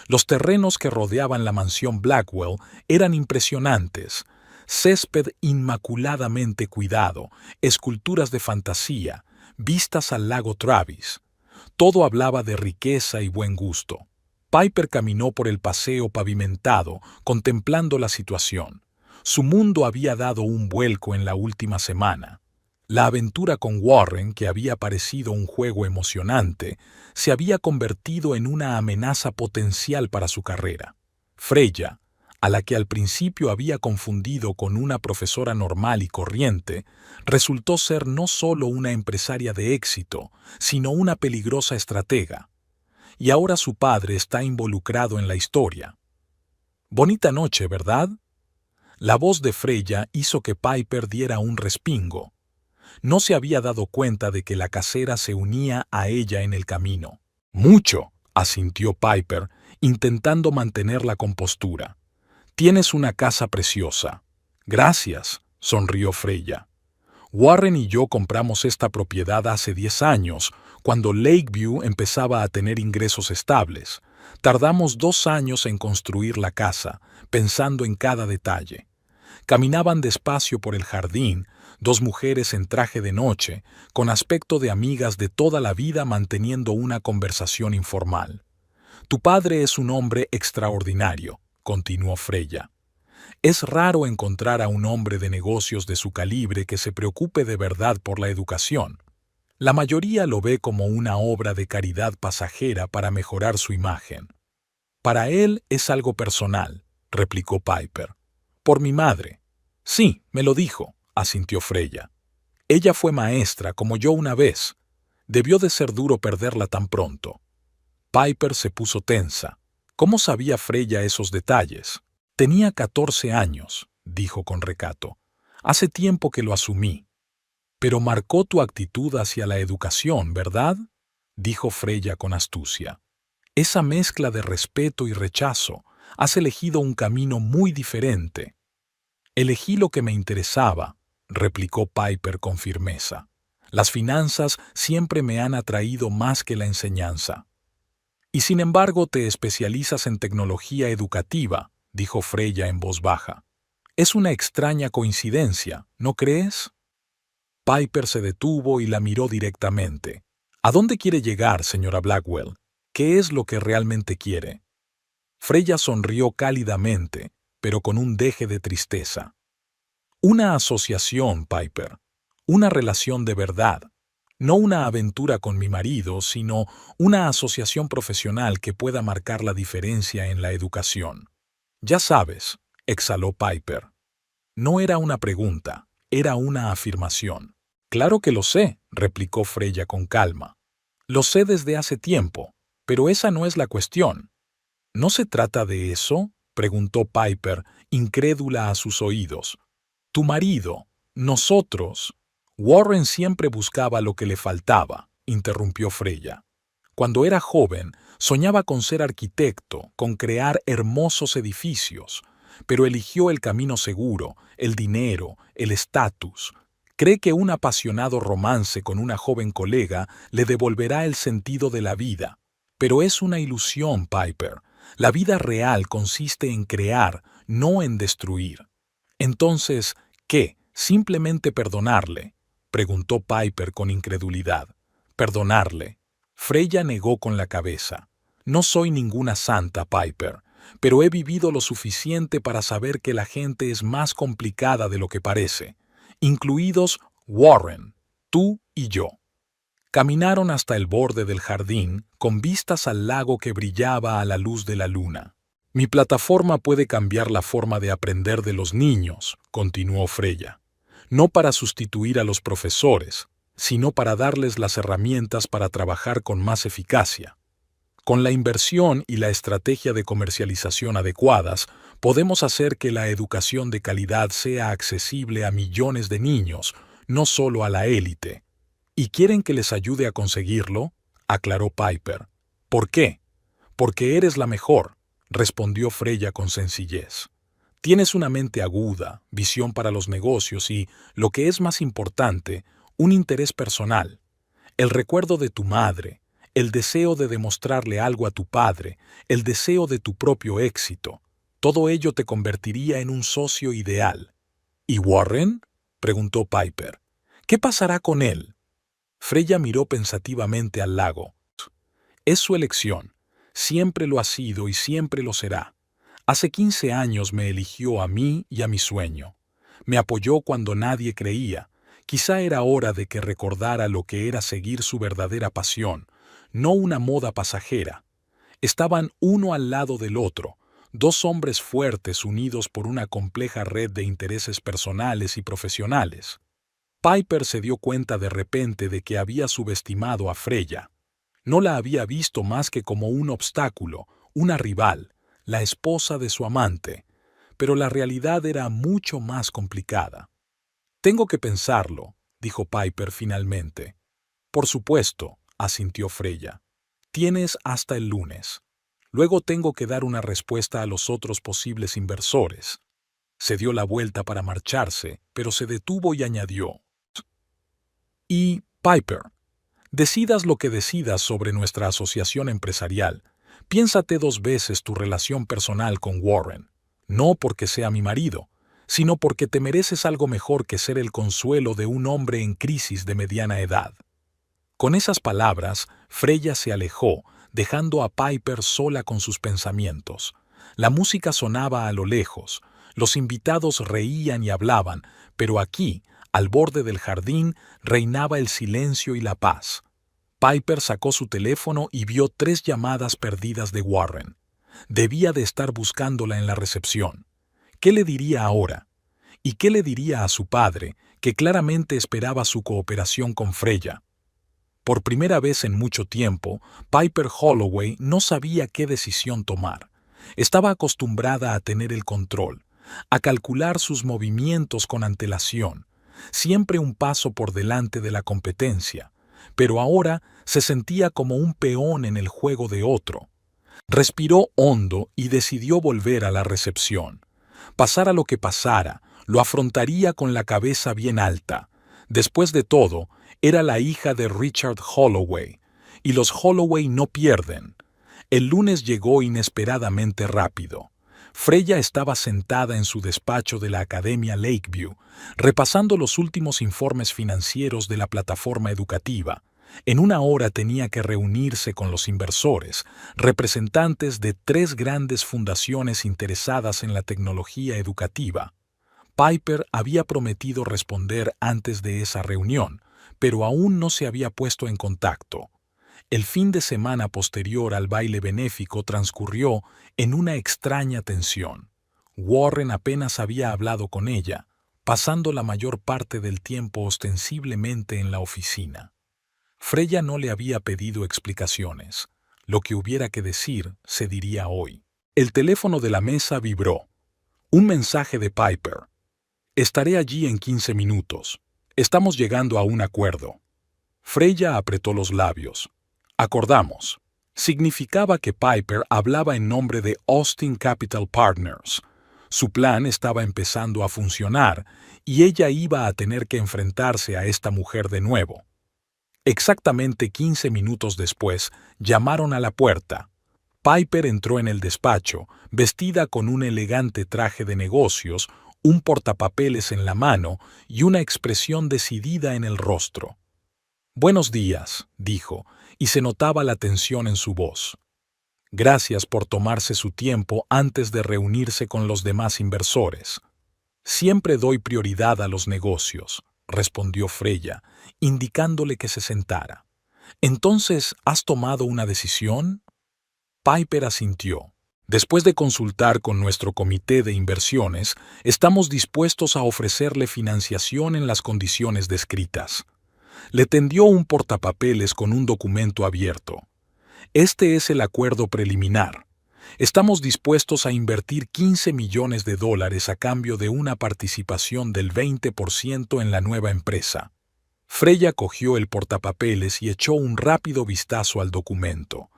Los terrenos que rodeaban la mansión Blackwell eran impresionantes. Césped inmaculadamente cuidado, esculturas de fantasía, vistas al lago Travis. Todo hablaba de riqueza y buen gusto. Piper caminó por el paseo pavimentado, contemplando la situación. Su mundo había dado un vuelco en la última semana. La aventura con Warren, que había parecido un juego emocionante, se había convertido en una amenaza potencial para su carrera. Freya, a la que al principio había confundido con una profesora normal y corriente, resultó ser no solo una empresaria de éxito, sino una peligrosa estratega. Y ahora su padre está involucrado en la historia. Bonita noche, ¿verdad? La voz de Freya hizo que Piper diera un respingo. No se había dado cuenta de que la casera se unía a ella en el camino. Mucho, asintió Piper, intentando mantener la compostura. Tienes una casa preciosa. Gracias, sonrió Freya. Warren y yo compramos esta propiedad hace 10 años, cuando Lakeview empezaba a tener ingresos estables. Tardamos 2 años en construir la casa, pensando en cada detalle. Caminaban despacio por el jardín, 2 mujeres en traje de noche, con aspecto de amigas de toda la vida manteniendo una conversación informal. Tu padre es un hombre extraordinario, continuó Freya. Es raro encontrar a un hombre de negocios de su calibre que se preocupe de verdad por la educación. La mayoría lo ve como una obra de caridad pasajera para mejorar su imagen. Para él es algo personal, replicó Piper. Por mi madre. Sí, me lo dijo, asintió Freya. Ella fue maestra, como yo una vez. Debió de ser duro perderla tan pronto. Piper se puso tensa. ¿Cómo sabía Freya esos detalles? Tenía 14 años, dijo con recato. Hace tiempo que lo asumí. Pero marcó tu actitud hacia la educación, ¿verdad? Dijo Freya con astucia. Esa mezcla de respeto y rechazo, has elegido un camino muy diferente. Elegí lo que me interesaba, replicó Piper con firmeza. Las finanzas siempre me han atraído más que la enseñanza. Y sin embargo te especializas en tecnología educativa, dijo Freya en voz baja. Es una extraña coincidencia, ¿no crees? Piper se detuvo y la miró directamente. ¿A dónde quiere llegar, señora Blackwell? ¿Qué es lo que realmente quiere? Freya sonrió cálidamente, pero con un deje de tristeza. Una asociación, Piper. Una relación de verdad. No una aventura con mi marido, sino una asociación profesional que pueda marcar la diferencia en la educación. Ya sabes, exhaló Piper. No era una pregunta, era una afirmación. Claro que lo sé, replicó Freya con calma. Lo sé desde hace tiempo, pero esa no es la cuestión. ¿No se trata de eso?, preguntó Piper, incrédula a sus oídos. Tu marido, nosotros. Warren siempre buscaba lo que le faltaba, interrumpió Freya. Cuando era joven, soñaba con ser arquitecto, con crear hermosos edificios, pero eligió el camino seguro, el dinero, el estatus. Cree que un apasionado romance con una joven colega le devolverá el sentido de la vida. Pero es una ilusión, Piper. La vida real consiste en crear, no en destruir. Entonces, ¿qué? ¿Simplemente perdonarle?, preguntó Piper con incredulidad. ¿Perdonarle? Freya negó con la cabeza. No soy ninguna santa, Piper, pero he vivido lo suficiente para saber que la gente es más complicada de lo que parece, incluidos Warren, tú y yo. Caminaron hasta el borde del jardín, con vistas al lago que brillaba a la luz de la luna. Mi plataforma puede cambiar la forma de aprender de los niños, continuó Freya. No para sustituir a los profesores, sino para darles las herramientas para trabajar con más eficacia. Con la inversión y la estrategia de comercialización adecuadas, podemos hacer que la educación de calidad sea accesible a millones de niños, no solo a la élite. ¿Y quieren que les ayude a conseguirlo?, aclaró Piper. ¿Por qué? Porque eres la mejor, respondió Freya con sencillez. Tienes una mente aguda, visión para los negocios y, lo que es más importante, un interés personal. El recuerdo de tu madre, el deseo de demostrarle algo a tu padre, el deseo de tu propio éxito. Todo ello te convertiría en un socio ideal. ¿Y Warren?, preguntó Piper. ¿Qué pasará con él? Freya miró pensativamente al lago. Es su elección. Siempre lo ha sido y siempre lo será. Hace 15 años me eligió a mí y a mi sueño. Me apoyó cuando nadie creía. Quizá era hora de que recordara lo que era seguir su verdadera pasión, no una moda pasajera. Estaban uno al lado del otro, dos hombres fuertes unidos por una compleja red de intereses personales y profesionales. Piper se dio cuenta de repente de que había subestimado a Freya. No la había visto más que como un obstáculo, una rival, la esposa de su amante, pero la realidad era mucho más complicada. Tengo que pensarlo, dijo Piper finalmente. Por supuesto, asintió Freya. Tienes hasta el lunes. Luego tengo que dar una respuesta a los otros posibles inversores. Se dio la vuelta para marcharse, pero se detuvo y añadió. Y, Piper, decidas lo que decidas sobre nuestra asociación empresarial, piénsate 2 veces tu relación personal con Warren, no porque sea mi marido, sino porque te mereces algo mejor que ser el consuelo de un hombre en crisis de mediana edad. Con esas palabras, Freya se alejó, dejando a Piper sola con sus pensamientos. La música sonaba a lo lejos, los invitados reían y hablaban, pero aquí, al borde del jardín, reinaba el silencio y la paz. Piper sacó su teléfono y vio 3 llamadas perdidas de Warren. Debía de estar buscándola en la recepción. ¿Qué le diría ahora? ¿Y qué le diría a su padre, que claramente esperaba su cooperación con Freya? Por primera vez en mucho tiempo, Piper Holloway no sabía qué decisión tomar. Estaba acostumbrada a tener el control, a calcular sus movimientos con antelación, siempre un paso por delante de la competencia, pero ahora se sentía como un peón en el juego de otro. Respiró hondo y decidió volver a la recepción. Pasara lo que pasara, lo afrontaría con la cabeza bien alta. Después de todo, era la hija de Richard Holloway, y los Holloway no pierden. El lunes llegó inesperadamente rápido. Freya estaba sentada en su despacho de la Academia Lakeview, repasando los últimos informes financieros de la plataforma educativa. En 1 hora tenía que reunirse con los inversores, representantes de 3 grandes fundaciones interesadas en la tecnología educativa. Piper había prometido responder antes de esa reunión, pero aún no se había puesto en contacto. El fin de semana posterior al baile benéfico transcurrió en una extraña tensión. Warren apenas había hablado con ella, pasando la mayor parte del tiempo ostensiblemente en la oficina. Freya no le había pedido explicaciones. Lo que hubiera que decir se diría hoy. El teléfono de la mesa vibró. Un mensaje de Piper. Estaré allí en 15 minutos. Estamos llegando a un acuerdo. Freya apretó los labios. Acordamos. Significaba que Piper hablaba en nombre de Austin Capital Partners. Su plan estaba empezando a funcionar y ella iba a tener que enfrentarse a esta mujer de nuevo. Exactamente 15 minutos después, llamaron a la puerta. Piper entró en el despacho, vestida con un elegante traje de negocios, un portapapeles en la mano y una expresión decidida en el rostro. «Buenos días», dijo, y se notaba la tensión en su voz. «Gracias por tomarse su tiempo antes de reunirse con los demás inversores». «Siempre doy prioridad a los negocios», respondió Freya, indicándole que se sentara. «Entonces, ¿has tomado una decisión?» Piper asintió. «Después de consultar con nuestro comité de inversiones, estamos dispuestos a ofrecerle financiación en las condiciones descritas». Le tendió un portapapeles con un documento abierto. «Este es el acuerdo preliminar. Estamos dispuestos a invertir $15 millones a cambio de una participación del 20% en la nueva empresa». Freya cogió el portapapeles y echó un rápido vistazo al documento.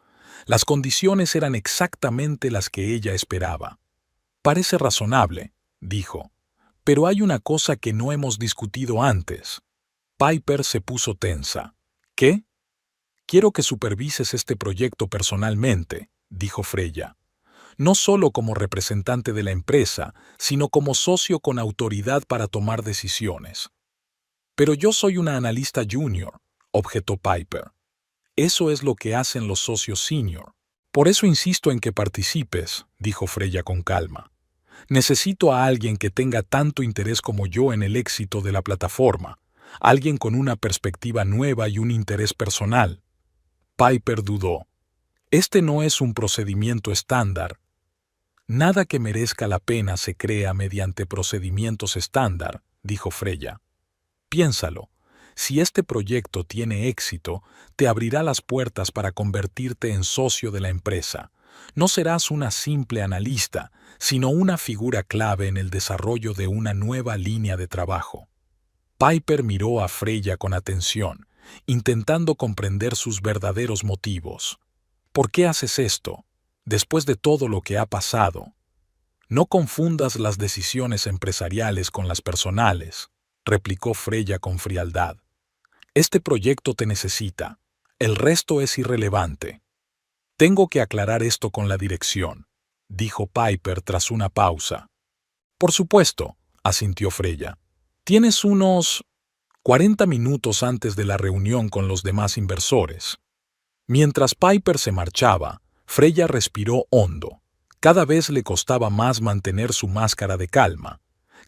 Las condiciones eran exactamente las que ella esperaba. «Parece razonable», dijo, «pero hay una cosa que no hemos discutido antes». Piper se puso tensa. «¿Qué?» «Quiero que supervises este proyecto personalmente», dijo Freya. «No solo como representante de la empresa, sino como socio con autoridad para tomar decisiones». «Pero yo soy una analista junior», objetó Piper. «Eso es lo que hacen los socios senior. Por eso insisto en que participes», dijo Freya con calma. «Necesito a alguien que tenga tanto interés como yo en el éxito de la plataforma, alguien con una perspectiva nueva y un interés personal». Piper dudó. «Este no es un procedimiento estándar». «Nada que merezca la pena se crea mediante procedimientos estándar», dijo Freya. «Piénsalo. Si este proyecto tiene éxito, te abrirá las puertas para convertirte en socio de la empresa. No serás una simple analista, sino una figura clave en el desarrollo de una nueva línea de trabajo». Piper miró a Freya con atención, intentando comprender sus verdaderos motivos. «¿Por qué haces esto? Después de todo lo que ha pasado». «No confundas las decisiones empresariales con las personales», replicó Freya con frialdad. «Este proyecto te necesita. El resto es irrelevante». «Tengo que aclarar esto con la dirección», dijo Piper tras una pausa. «Por supuesto», asintió Freya. «Tienes unos 40 minutos antes de la reunión con los demás inversores». Mientras Piper se marchaba, Freya respiró hondo. Cada vez le costaba más mantener su máscara de calma.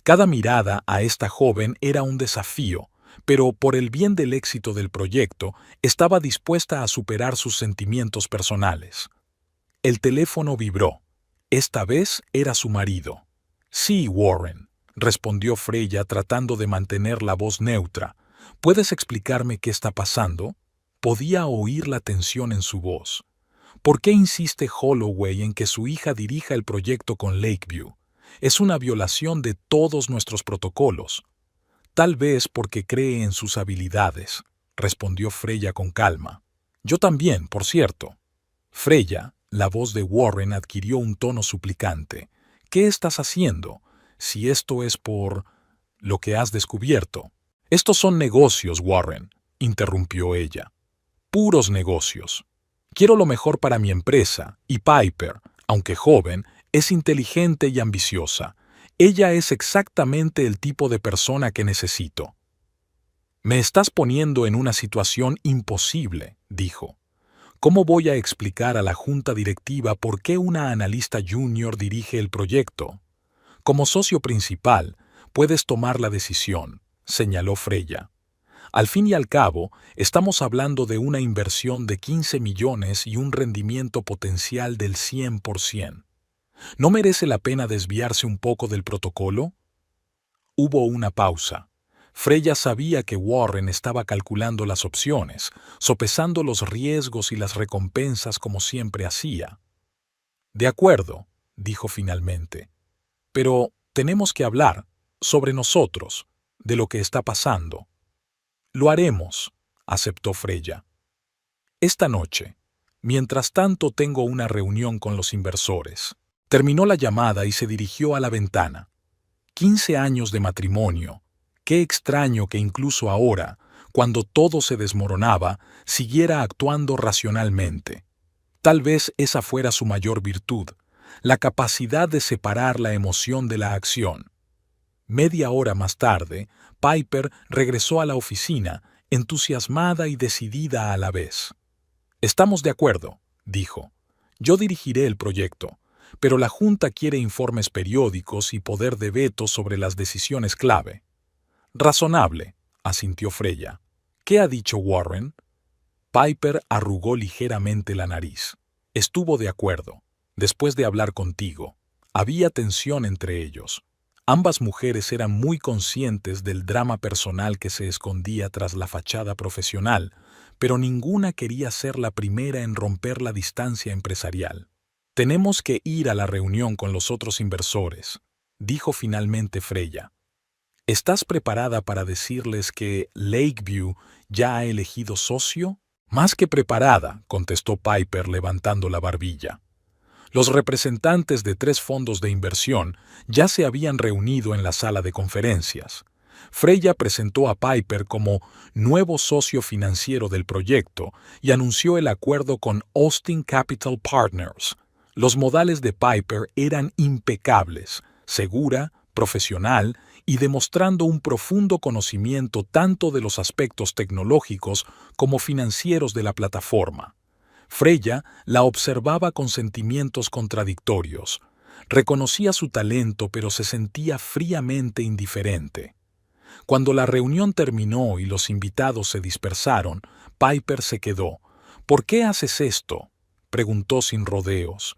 Cada mirada a esta joven era un desafío, pero por el bien del éxito del proyecto, estaba dispuesta a superar sus sentimientos personales. El teléfono vibró. Esta vez era su marido. «Sí, Warren», respondió Freya tratando de mantener la voz neutra. «¿Puedes explicarme qué está pasando?» Podía oír la tensión en su voz. «¿Por qué insiste Holloway en que su hija dirija el proyecto con Lakeview? Es una violación de todos nuestros protocolos». «Tal vez porque cree en sus habilidades», respondió Freya con calma. «Yo también, por cierto». «Freya», la voz de Warren adquirió un tono suplicante. «¿Qué estás haciendo? Si esto es por lo que has descubierto». «Estos son negocios, Warren», interrumpió ella. «Puros negocios. Quiero lo mejor para mi empresa, y Piper, aunque joven, es inteligente y ambiciosa. Ella es exactamente el tipo de persona que necesito». «Me estás poniendo en una situación imposible», dijo. «¿Cómo voy a explicar a la junta directiva por qué una analista junior dirige el proyecto?» «Como socio principal, puedes tomar la decisión», señaló Freya. Al fin y al cabo, estamos hablando de una inversión de 15 millones y un rendimiento potencial del 100%. ¿No merece la pena desviarse un poco del protocolo? Hubo una pausa. Freya sabía que Warren estaba calculando las opciones, sopesando los riesgos y las recompensas como siempre hacía. De acuerdo, dijo finalmente. Pero tenemos que hablar sobre nosotros, de lo que está pasando. Lo haremos, aceptó Freya. Esta noche. Mientras tanto tengo una reunión con los inversores. Terminó la llamada y se dirigió a la ventana. 15 años de matrimonio. Qué extraño que incluso ahora, cuando todo se desmoronaba, siguiera actuando racionalmente. Tal vez esa fuera su mayor virtud, la capacidad de separar la emoción de la acción. Media hora más tarde, Piper regresó a la oficina, entusiasmada y decidida a la vez. «Estamos de acuerdo», dijo. «Yo dirigiré el proyecto, pero la Junta quiere informes periódicos y poder de veto sobre las decisiones clave». «Razonable», asintió Freya. «¿Qué ha dicho Warren?» Piper arrugó ligeramente la nariz. «Estuvo de acuerdo. Después de hablar contigo, había tensión entre ellos. Ambas mujeres eran muy conscientes del drama personal que se escondía tras la fachada profesional, pero ninguna quería ser la primera en romper la distancia empresarial. «Tenemos que ir a la reunión con los otros inversores», dijo finalmente Freya. «¿Estás preparada para decirles que Lakeview ya ha elegido socio?» «Más que preparada», contestó Piper levantando la barbilla. Los representantes de 3 fondos de inversión ya se habían reunido en la sala de conferencias. Freya presentó a Piper como nuevo socio financiero del proyecto y anunció el acuerdo con Austin Capital Partners. Los modales de Piper eran impecables, segura, profesional y demostrando un profundo conocimiento tanto de los aspectos tecnológicos como financieros de la plataforma. Freya la observaba con sentimientos contradictorios. Reconocía su talento, pero se sentía fríamente indiferente. Cuando la reunión terminó y los invitados se dispersaron, Piper se quedó. «¿Por qué haces esto?», preguntó sin rodeos.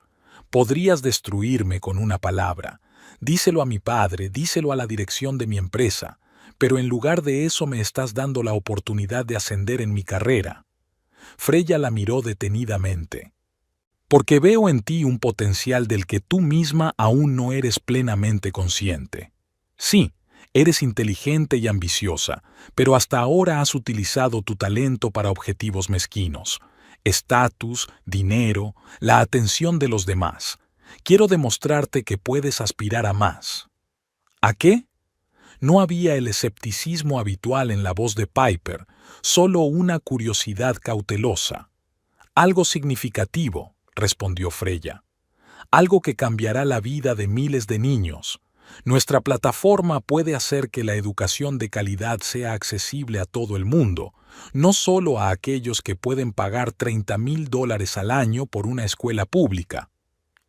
«Podrías destruirme con una palabra. Díselo a mi padre, díselo a la dirección de mi empresa, pero en lugar de eso me estás dando la oportunidad de ascender en mi carrera». Freya la miró detenidamente. «Porque veo en ti un potencial del que tú misma aún no eres plenamente consciente. Sí, eres inteligente y ambiciosa, pero hasta ahora has utilizado tu talento para objetivos mezquinos. Estatus, dinero, la atención de los demás. Quiero demostrarte que puedes aspirar a más». «¿A qué?». No había el escepticismo habitual en la voz de Piper, solo una curiosidad cautelosa. «Algo significativo», respondió Freya. «Algo que cambiará la vida de miles de niños. Nuestra plataforma puede hacer que la educación de calidad sea accesible a todo el mundo, no solo a aquellos que pueden pagar $30,000 al año por una escuela pública».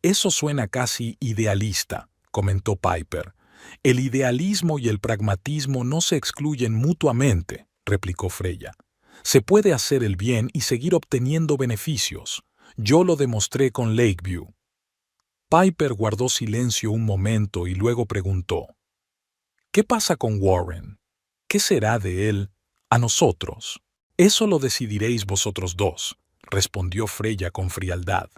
«Eso suena casi idealista», comentó Piper. «El idealismo y el pragmatismo no se excluyen mutuamente», replicó Freya. «Se puede hacer el bien y seguir obteniendo beneficios. Yo lo demostré con Lakeview». Piper guardó silencio un momento y luego preguntó: «¿Qué pasa con Warren? ¿Qué será de él a nosotros?» «Eso lo decidiréis vosotros dos», respondió Freya con frialdad.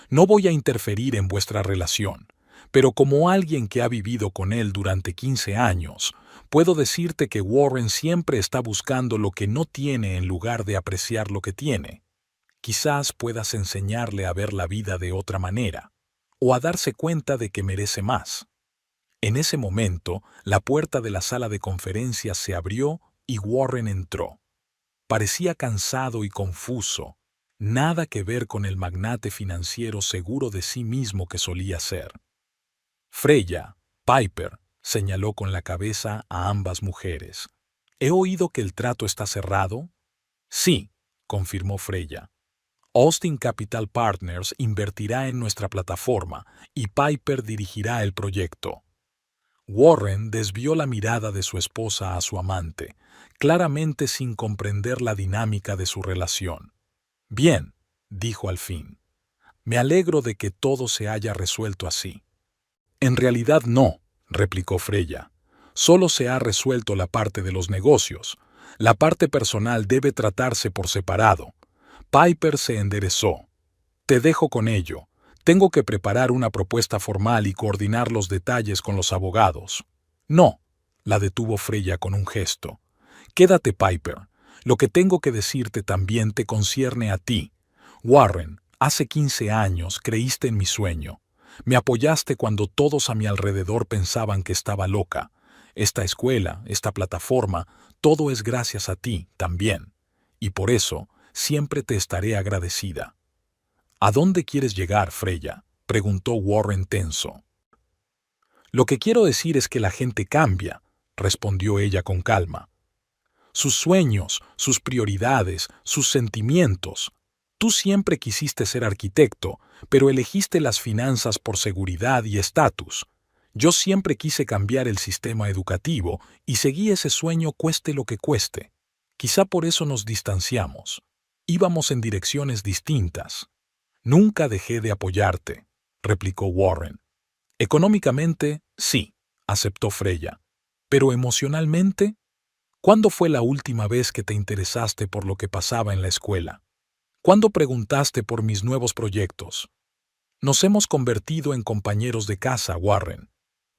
«No voy a interferir en vuestra relación. Pero como alguien que ha vivido con él durante 15 años, puedo decirte que Warren siempre está buscando lo que no tiene en lugar de apreciar lo que tiene. Quizás puedas enseñarle a ver la vida de otra manera, o a darse cuenta de que merece más». En ese momento, la puerta de la sala de conferencias se abrió y Warren entró. Parecía cansado y confuso, nada que ver con el magnate financiero seguro de sí mismo que solía ser. «Freya, Piper», señaló con la cabeza a ambas mujeres. «¿He oído que el trato está cerrado?» «Sí», confirmó Freya. «Austin Capital Partners invertirá en nuestra plataforma y Piper dirigirá el proyecto». Warren desvió la mirada de su esposa a su amante, claramente sin comprender la dinámica de su relación. «Bien», dijo al fin. «Me alegro de que todo se haya resuelto así». «En realidad no», replicó Freya. «Solo se ha resuelto la parte de los negocios. La parte personal debe tratarse por separado». Piper se enderezó. «Te dejo con ello. Tengo que preparar una propuesta formal y coordinar los detalles con los abogados». «No», la detuvo Freya con un gesto. «Quédate, Piper. Lo que tengo que decirte también te concierne a ti. Warren, hace 15 años creíste en mi sueño. Me apoyaste cuando todos a mi alrededor pensaban que estaba loca. Esta escuela, esta plataforma, todo es gracias a ti también. Y por eso siempre te estaré agradecida». «¿A dónde quieres llegar, Freya?», preguntó Warren tenso. «Lo que quiero decir es que la gente cambia», respondió ella con calma. «Sus sueños, sus prioridades, sus sentimientos. Tú siempre quisiste ser arquitecto, pero elegiste las finanzas por seguridad y estatus. Yo siempre quise cambiar el sistema educativo y seguí ese sueño cueste lo que cueste. Quizá por eso nos distanciamos. Íbamos en direcciones distintas». «Nunca dejé de apoyarte», replicó Warren. «Económicamente, sí», aceptó Freya. «Pero emocionalmente, ¿cuándo fue la última vez que te interesaste por lo que pasaba en la escuela? ¿Cuándo preguntaste por mis nuevos proyectos? Nos hemos convertido en compañeros de casa, Warren.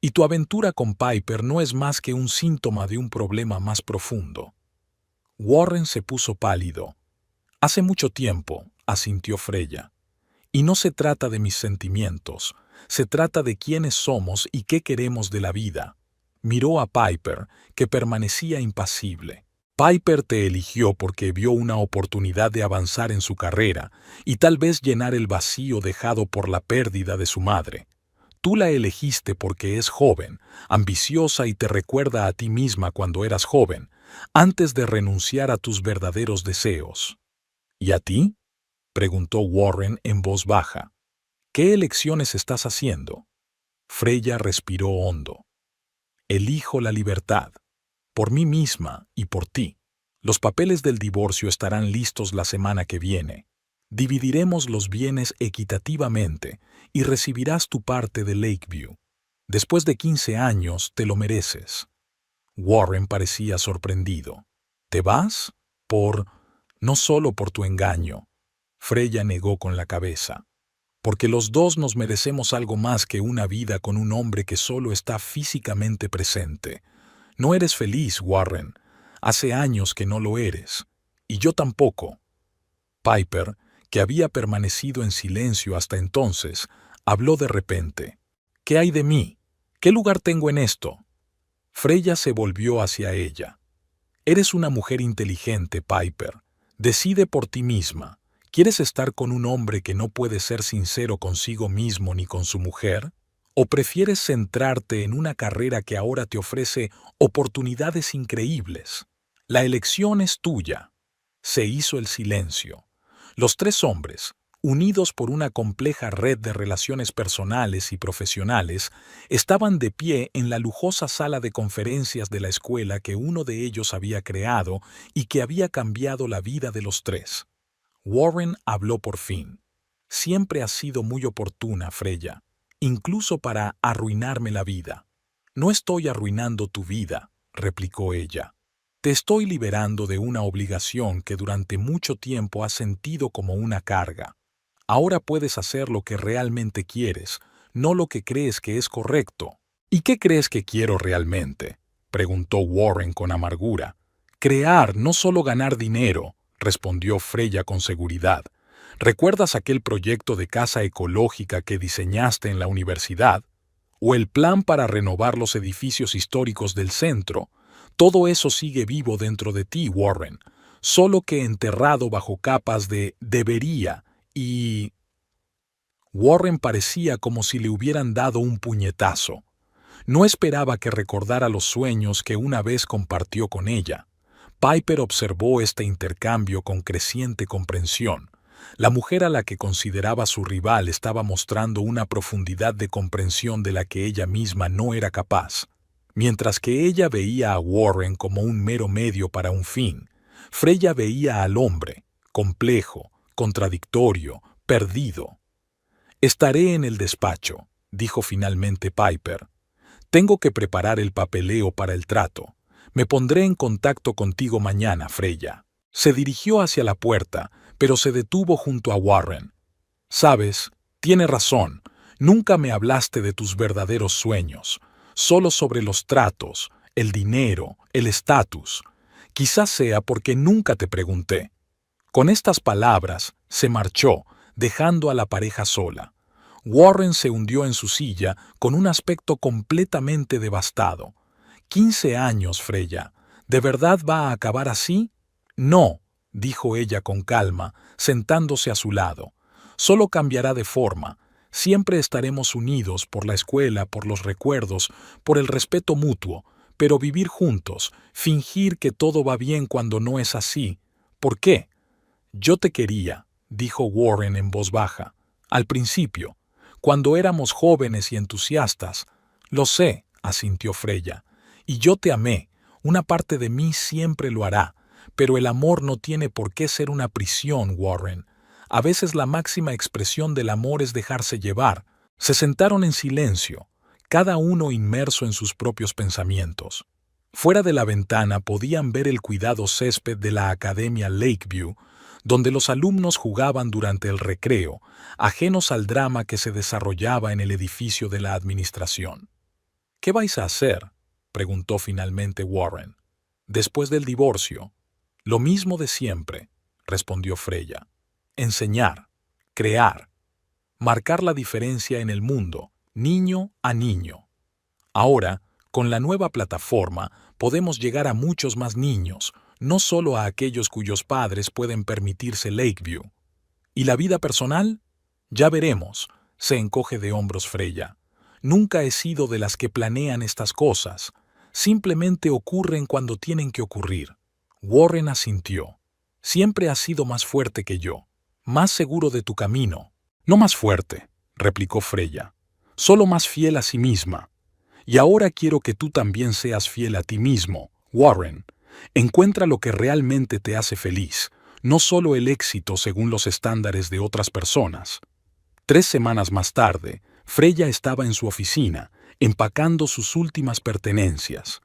Y tu aventura con Piper no es más que un síntoma de un problema más profundo». Warren se puso pálido. «Hace mucho tiempo», asintió Freya. «Y no se trata de mis sentimientos, se trata de quiénes somos y qué queremos de la vida». Miró a Piper, que permanecía impasible. «Piper te eligió porque vio una oportunidad de avanzar en su carrera y tal vez llenar el vacío dejado por la pérdida de su madre. Tú la elegiste porque es joven, ambiciosa y te recuerda a ti misma cuando eras joven, antes de renunciar a tus verdaderos deseos». «¿Y a ti?», preguntó Warren en voz baja. «¿Qué elecciones estás haciendo?». Freya respiró hondo. «Elijo la libertad. Por mí misma y por ti. Los papeles del divorcio estarán listos la semana que viene. Dividiremos los bienes equitativamente y recibirás tu parte de Lakeview. Después de 15 años te lo mereces». Warren parecía sorprendido. «¿Te vas? No solo por tu engaño». Freya negó con la cabeza. «Porque los dos nos merecemos algo más que una vida con un hombre que solo está físicamente presente. No eres feliz, Warren. Hace años que no lo eres. Y yo tampoco». Piper, que había permanecido en silencio hasta entonces, habló de repente. «¿Qué hay de mí? ¿Qué lugar tengo en esto?». Freya se volvió hacia ella. «Eres una mujer inteligente, Piper. Decide por ti misma. ¿Quieres estar con un hombre que no puede ser sincero consigo mismo ni con su mujer? ¿O prefieres centrarte en una carrera que ahora te ofrece oportunidades increíbles? La elección es tuya». Se hizo el silencio. Los tres hombres, unidos por una compleja red de relaciones personales y profesionales, estaban de pie en la lujosa sala de conferencias de la escuela que uno de ellos había creado y que había cambiado la vida de los tres. Warren habló por fin. «Siempre has sido muy oportuna, Freya, incluso para arruinarme la vida». «No estoy arruinando tu vida», replicó ella. «Te estoy liberando de una obligación que durante mucho tiempo has sentido como una carga. Ahora puedes hacer lo que realmente quieres, no lo que crees que es correcto». «¿Y qué crees que quiero realmente?», preguntó Warren con amargura. «Crear, no solo ganar dinero», respondió Freya con seguridad. «¿Recuerdas aquel proyecto de casa ecológica que diseñaste en la universidad? ¿O el plan para renovar los edificios históricos del centro? Todo eso sigue vivo dentro de ti, Warren, solo que enterrado bajo capas de debería y...». Warren parecía como si le hubieran dado un puñetazo. No esperaba que recordara los sueños que una vez compartió con ella. Piper observó este intercambio con creciente comprensión. La mujer a la que consideraba su rival estaba mostrando una profundidad de comprensión de la que ella misma no era capaz. Mientras que ella veía a Warren como un mero medio para un fin, Freya veía al hombre, complejo, contradictorio, perdido. «Estaré en el despacho», dijo finalmente Piper. «Tengo que preparar el papeleo para el trato. Me pondré en contacto contigo mañana, Freya». Se dirigió hacia la puerta, pero se detuvo junto a Warren. «Sabes, tiene razón. Nunca me hablaste de tus verdaderos sueños, solo sobre los tratos, el dinero, el estatus. Quizás sea porque nunca te pregunté». Con estas palabras, se marchó, dejando a la pareja sola. Warren se hundió en su silla con un aspecto completamente devastado. 15 años, Freya. ¿De verdad va a acabar así? No, dijo ella con calma, sentándose a su lado. Solo cambiará de forma. Siempre estaremos unidos por la escuela, por los recuerdos, por el respeto mutuo, pero vivir juntos, fingir que todo va bien cuando no es así. ¿Por qué? Yo te quería, dijo Warren en voz baja, al principio, cuando éramos jóvenes y entusiastas. Lo sé, asintió Freya, y yo te amé. Una parte de mí siempre lo hará, pero el amor no tiene por qué ser una prisión, Warren. A veces la máxima expresión del amor es dejarse llevar. Se sentaron en silencio, cada uno inmerso en sus propios pensamientos. Fuera de la ventana podían ver el cuidado césped de la Academia Lakeview, donde los alumnos jugaban durante el recreo, ajenos al drama que se desarrollaba en el edificio de la administración. «¿Qué vais a hacer?», preguntó finalmente Warren. «Después del divorcio». «Lo mismo de siempre», respondió Freya. «Enseñar, crear, marcar la diferencia en el mundo, niño a niño. Ahora, con la nueva plataforma, podemos llegar a muchos más niños, no solo a aquellos cuyos padres pueden permitirse Lakeview. ¿Y la vida personal? Ya veremos», se encoge de hombros Freya. «Nunca he sido de las que planean estas cosas. Simplemente ocurren cuando tienen que ocurrir». Warren asintió. «Siempre has sido más fuerte que yo, más seguro de tu camino». «No más fuerte», replicó Freya, «solo más fiel a sí misma. Y ahora quiero que tú también seas fiel a ti mismo, Warren. Encuentra lo que realmente te hace feliz, no solo el éxito según los estándares de otras personas». 3 semanas más tarde, Freya estaba en su oficina, empacando sus últimas pertenencias.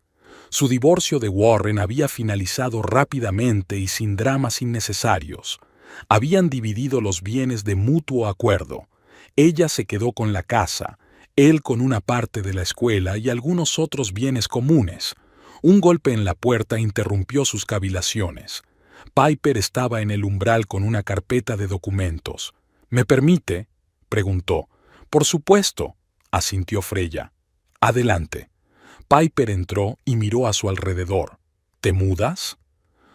Su divorcio de Warren había finalizado rápidamente y sin dramas innecesarios. Habían dividido los bienes de mutuo acuerdo. Ella se quedó con la casa, él con una parte de la escuela y algunos otros bienes comunes. Un golpe en la puerta interrumpió sus cavilaciones. Piper estaba en el umbral con una carpeta de documentos. «¿Me permite?», preguntó. «Por supuesto», asintió Freya. «Adelante». Piper entró y miró a su alrededor. «¿Te mudas?».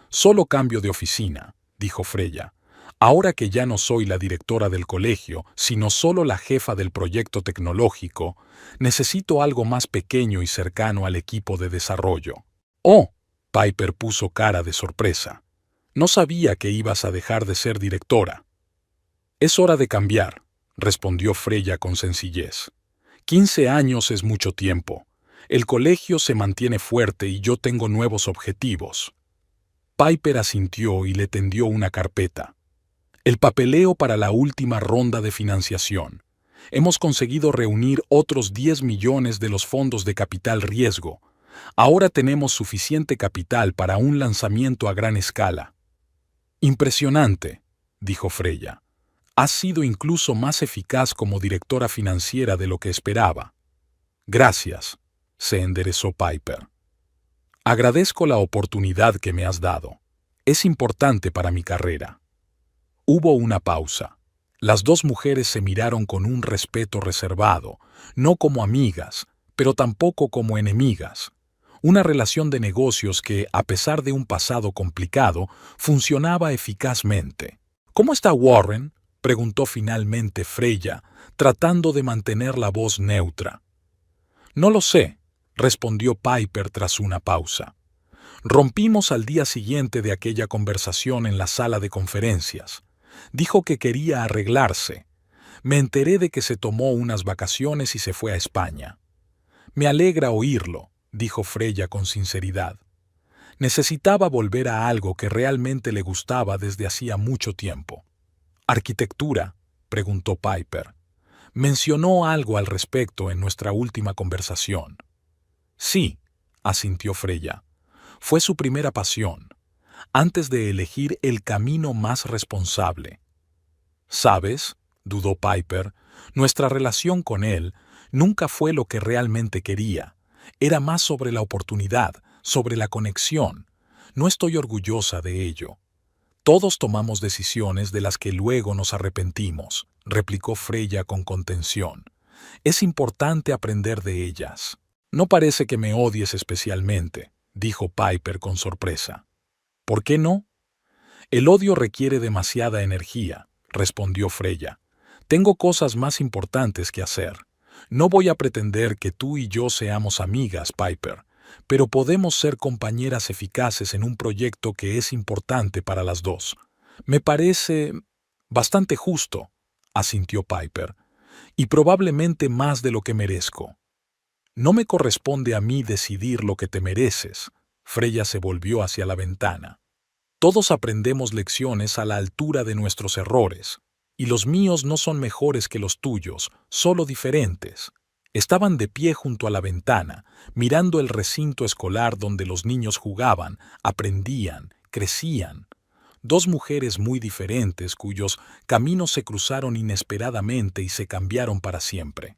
«Solo cambio de oficina», dijo Freya. «Ahora que ya no soy la directora del colegio, sino solo la jefa del proyecto tecnológico, necesito algo más pequeño y cercano al equipo de desarrollo». «Oh», Piper puso cara de sorpresa. «No sabía que ibas a dejar de ser directora». «Es hora de cambiar», respondió Freya con sencillez. 15 años es mucho tiempo. El colegio se mantiene fuerte y yo tengo nuevos objetivos». Piper asintió y le tendió una carpeta. «El papeleo para la última ronda de financiación. Hemos conseguido reunir otros 10 millones de los fondos de capital riesgo. Ahora tenemos suficiente capital para un lanzamiento a gran escala». «Impresionante», dijo Freya. «Has sido incluso más eficaz como directora financiera de lo que esperaba». «Gracias», se enderezó Piper. «Agradezco la oportunidad que me has dado. Es importante para mi carrera». Hubo una pausa. Las dos mujeres se miraron con un respeto reservado, no como amigas, pero tampoco como enemigas. Una relación de negocios que, a pesar de un pasado complicado, funcionaba eficazmente. «¿Cómo está Warren?», preguntó finalmente Freya, tratando de mantener la voz neutra. «No lo sé», respondió Piper tras una pausa. «Rompimos al día siguiente de aquella conversación en la sala de conferencias. Dijo que quería arreglarse. Me enteré de que se tomó unas vacaciones y se fue a España. Me alegra oírlo. dijo Freya con sinceridad. Necesitaba volver a algo que realmente le gustaba desde hacía mucho tiempo. ¿Arquitectura?, preguntó Piper. Mencionó algo al respecto en nuestra última conversación. Sí, asintió Freya. Fue su primera pasión, antes de elegir el camino más responsable. ¿Sabes?, dudó Piper, nuestra relación con él nunca fue lo que realmente quería. Era más sobre la oportunidad, sobre la conexión. No estoy orgullosa de ello. Todos tomamos decisiones de las que luego nos arrepentimos, replicó Freya con contención. Es importante aprender de ellas. No parece que me odies especialmente, dijo Piper con sorpresa. ¿Por qué no? El odio requiere demasiada energía, respondió Freya. Tengo cosas más importantes que hacer. No voy a pretender que tú y yo seamos amigas, Piper, pero podemos ser compañeras eficaces en un proyecto que es importante para las dos. Me parece bastante justo, asintió Piper, y probablemente más de lo que merezco. No me corresponde a mí decidir lo que te mereces. Freya se volvió hacia la ventana. Todos aprendemos lecciones a la altura de nuestros errores, y los míos no son mejores que los tuyos, solo diferentes. Estaban de pie junto a la ventana, mirando el recinto escolar donde los niños jugaban, aprendían, crecían. Dos mujeres muy diferentes cuyos caminos se cruzaron inesperadamente y se cambiaron para siempre.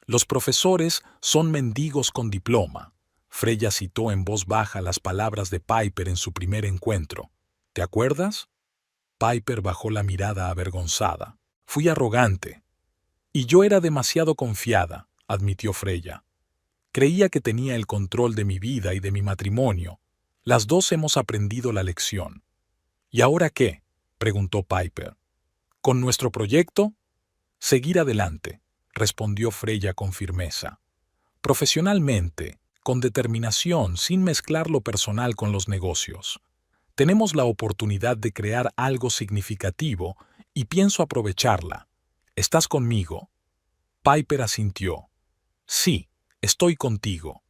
Los profesores son mendigos con diploma. Freya citó en voz baja las palabras de Piper en su primer encuentro. ¿Te acuerdas? Piper bajó la mirada avergonzada. Fui arrogante. Y yo era demasiado confiada, admitió Freya. Creía que tenía el control de mi vida y de mi matrimonio. Las dos hemos aprendido la lección. ¿Y ahora qué?, preguntó Piper. ¿Con nuestro proyecto? Seguir adelante, respondió Freya con firmeza. Profesionalmente, con determinación, sin mezclar lo personal con los negocios. Tenemos la oportunidad de crear algo significativo y pienso aprovecharla. ¿Estás conmigo? Piper asintió. Sí, estoy contigo.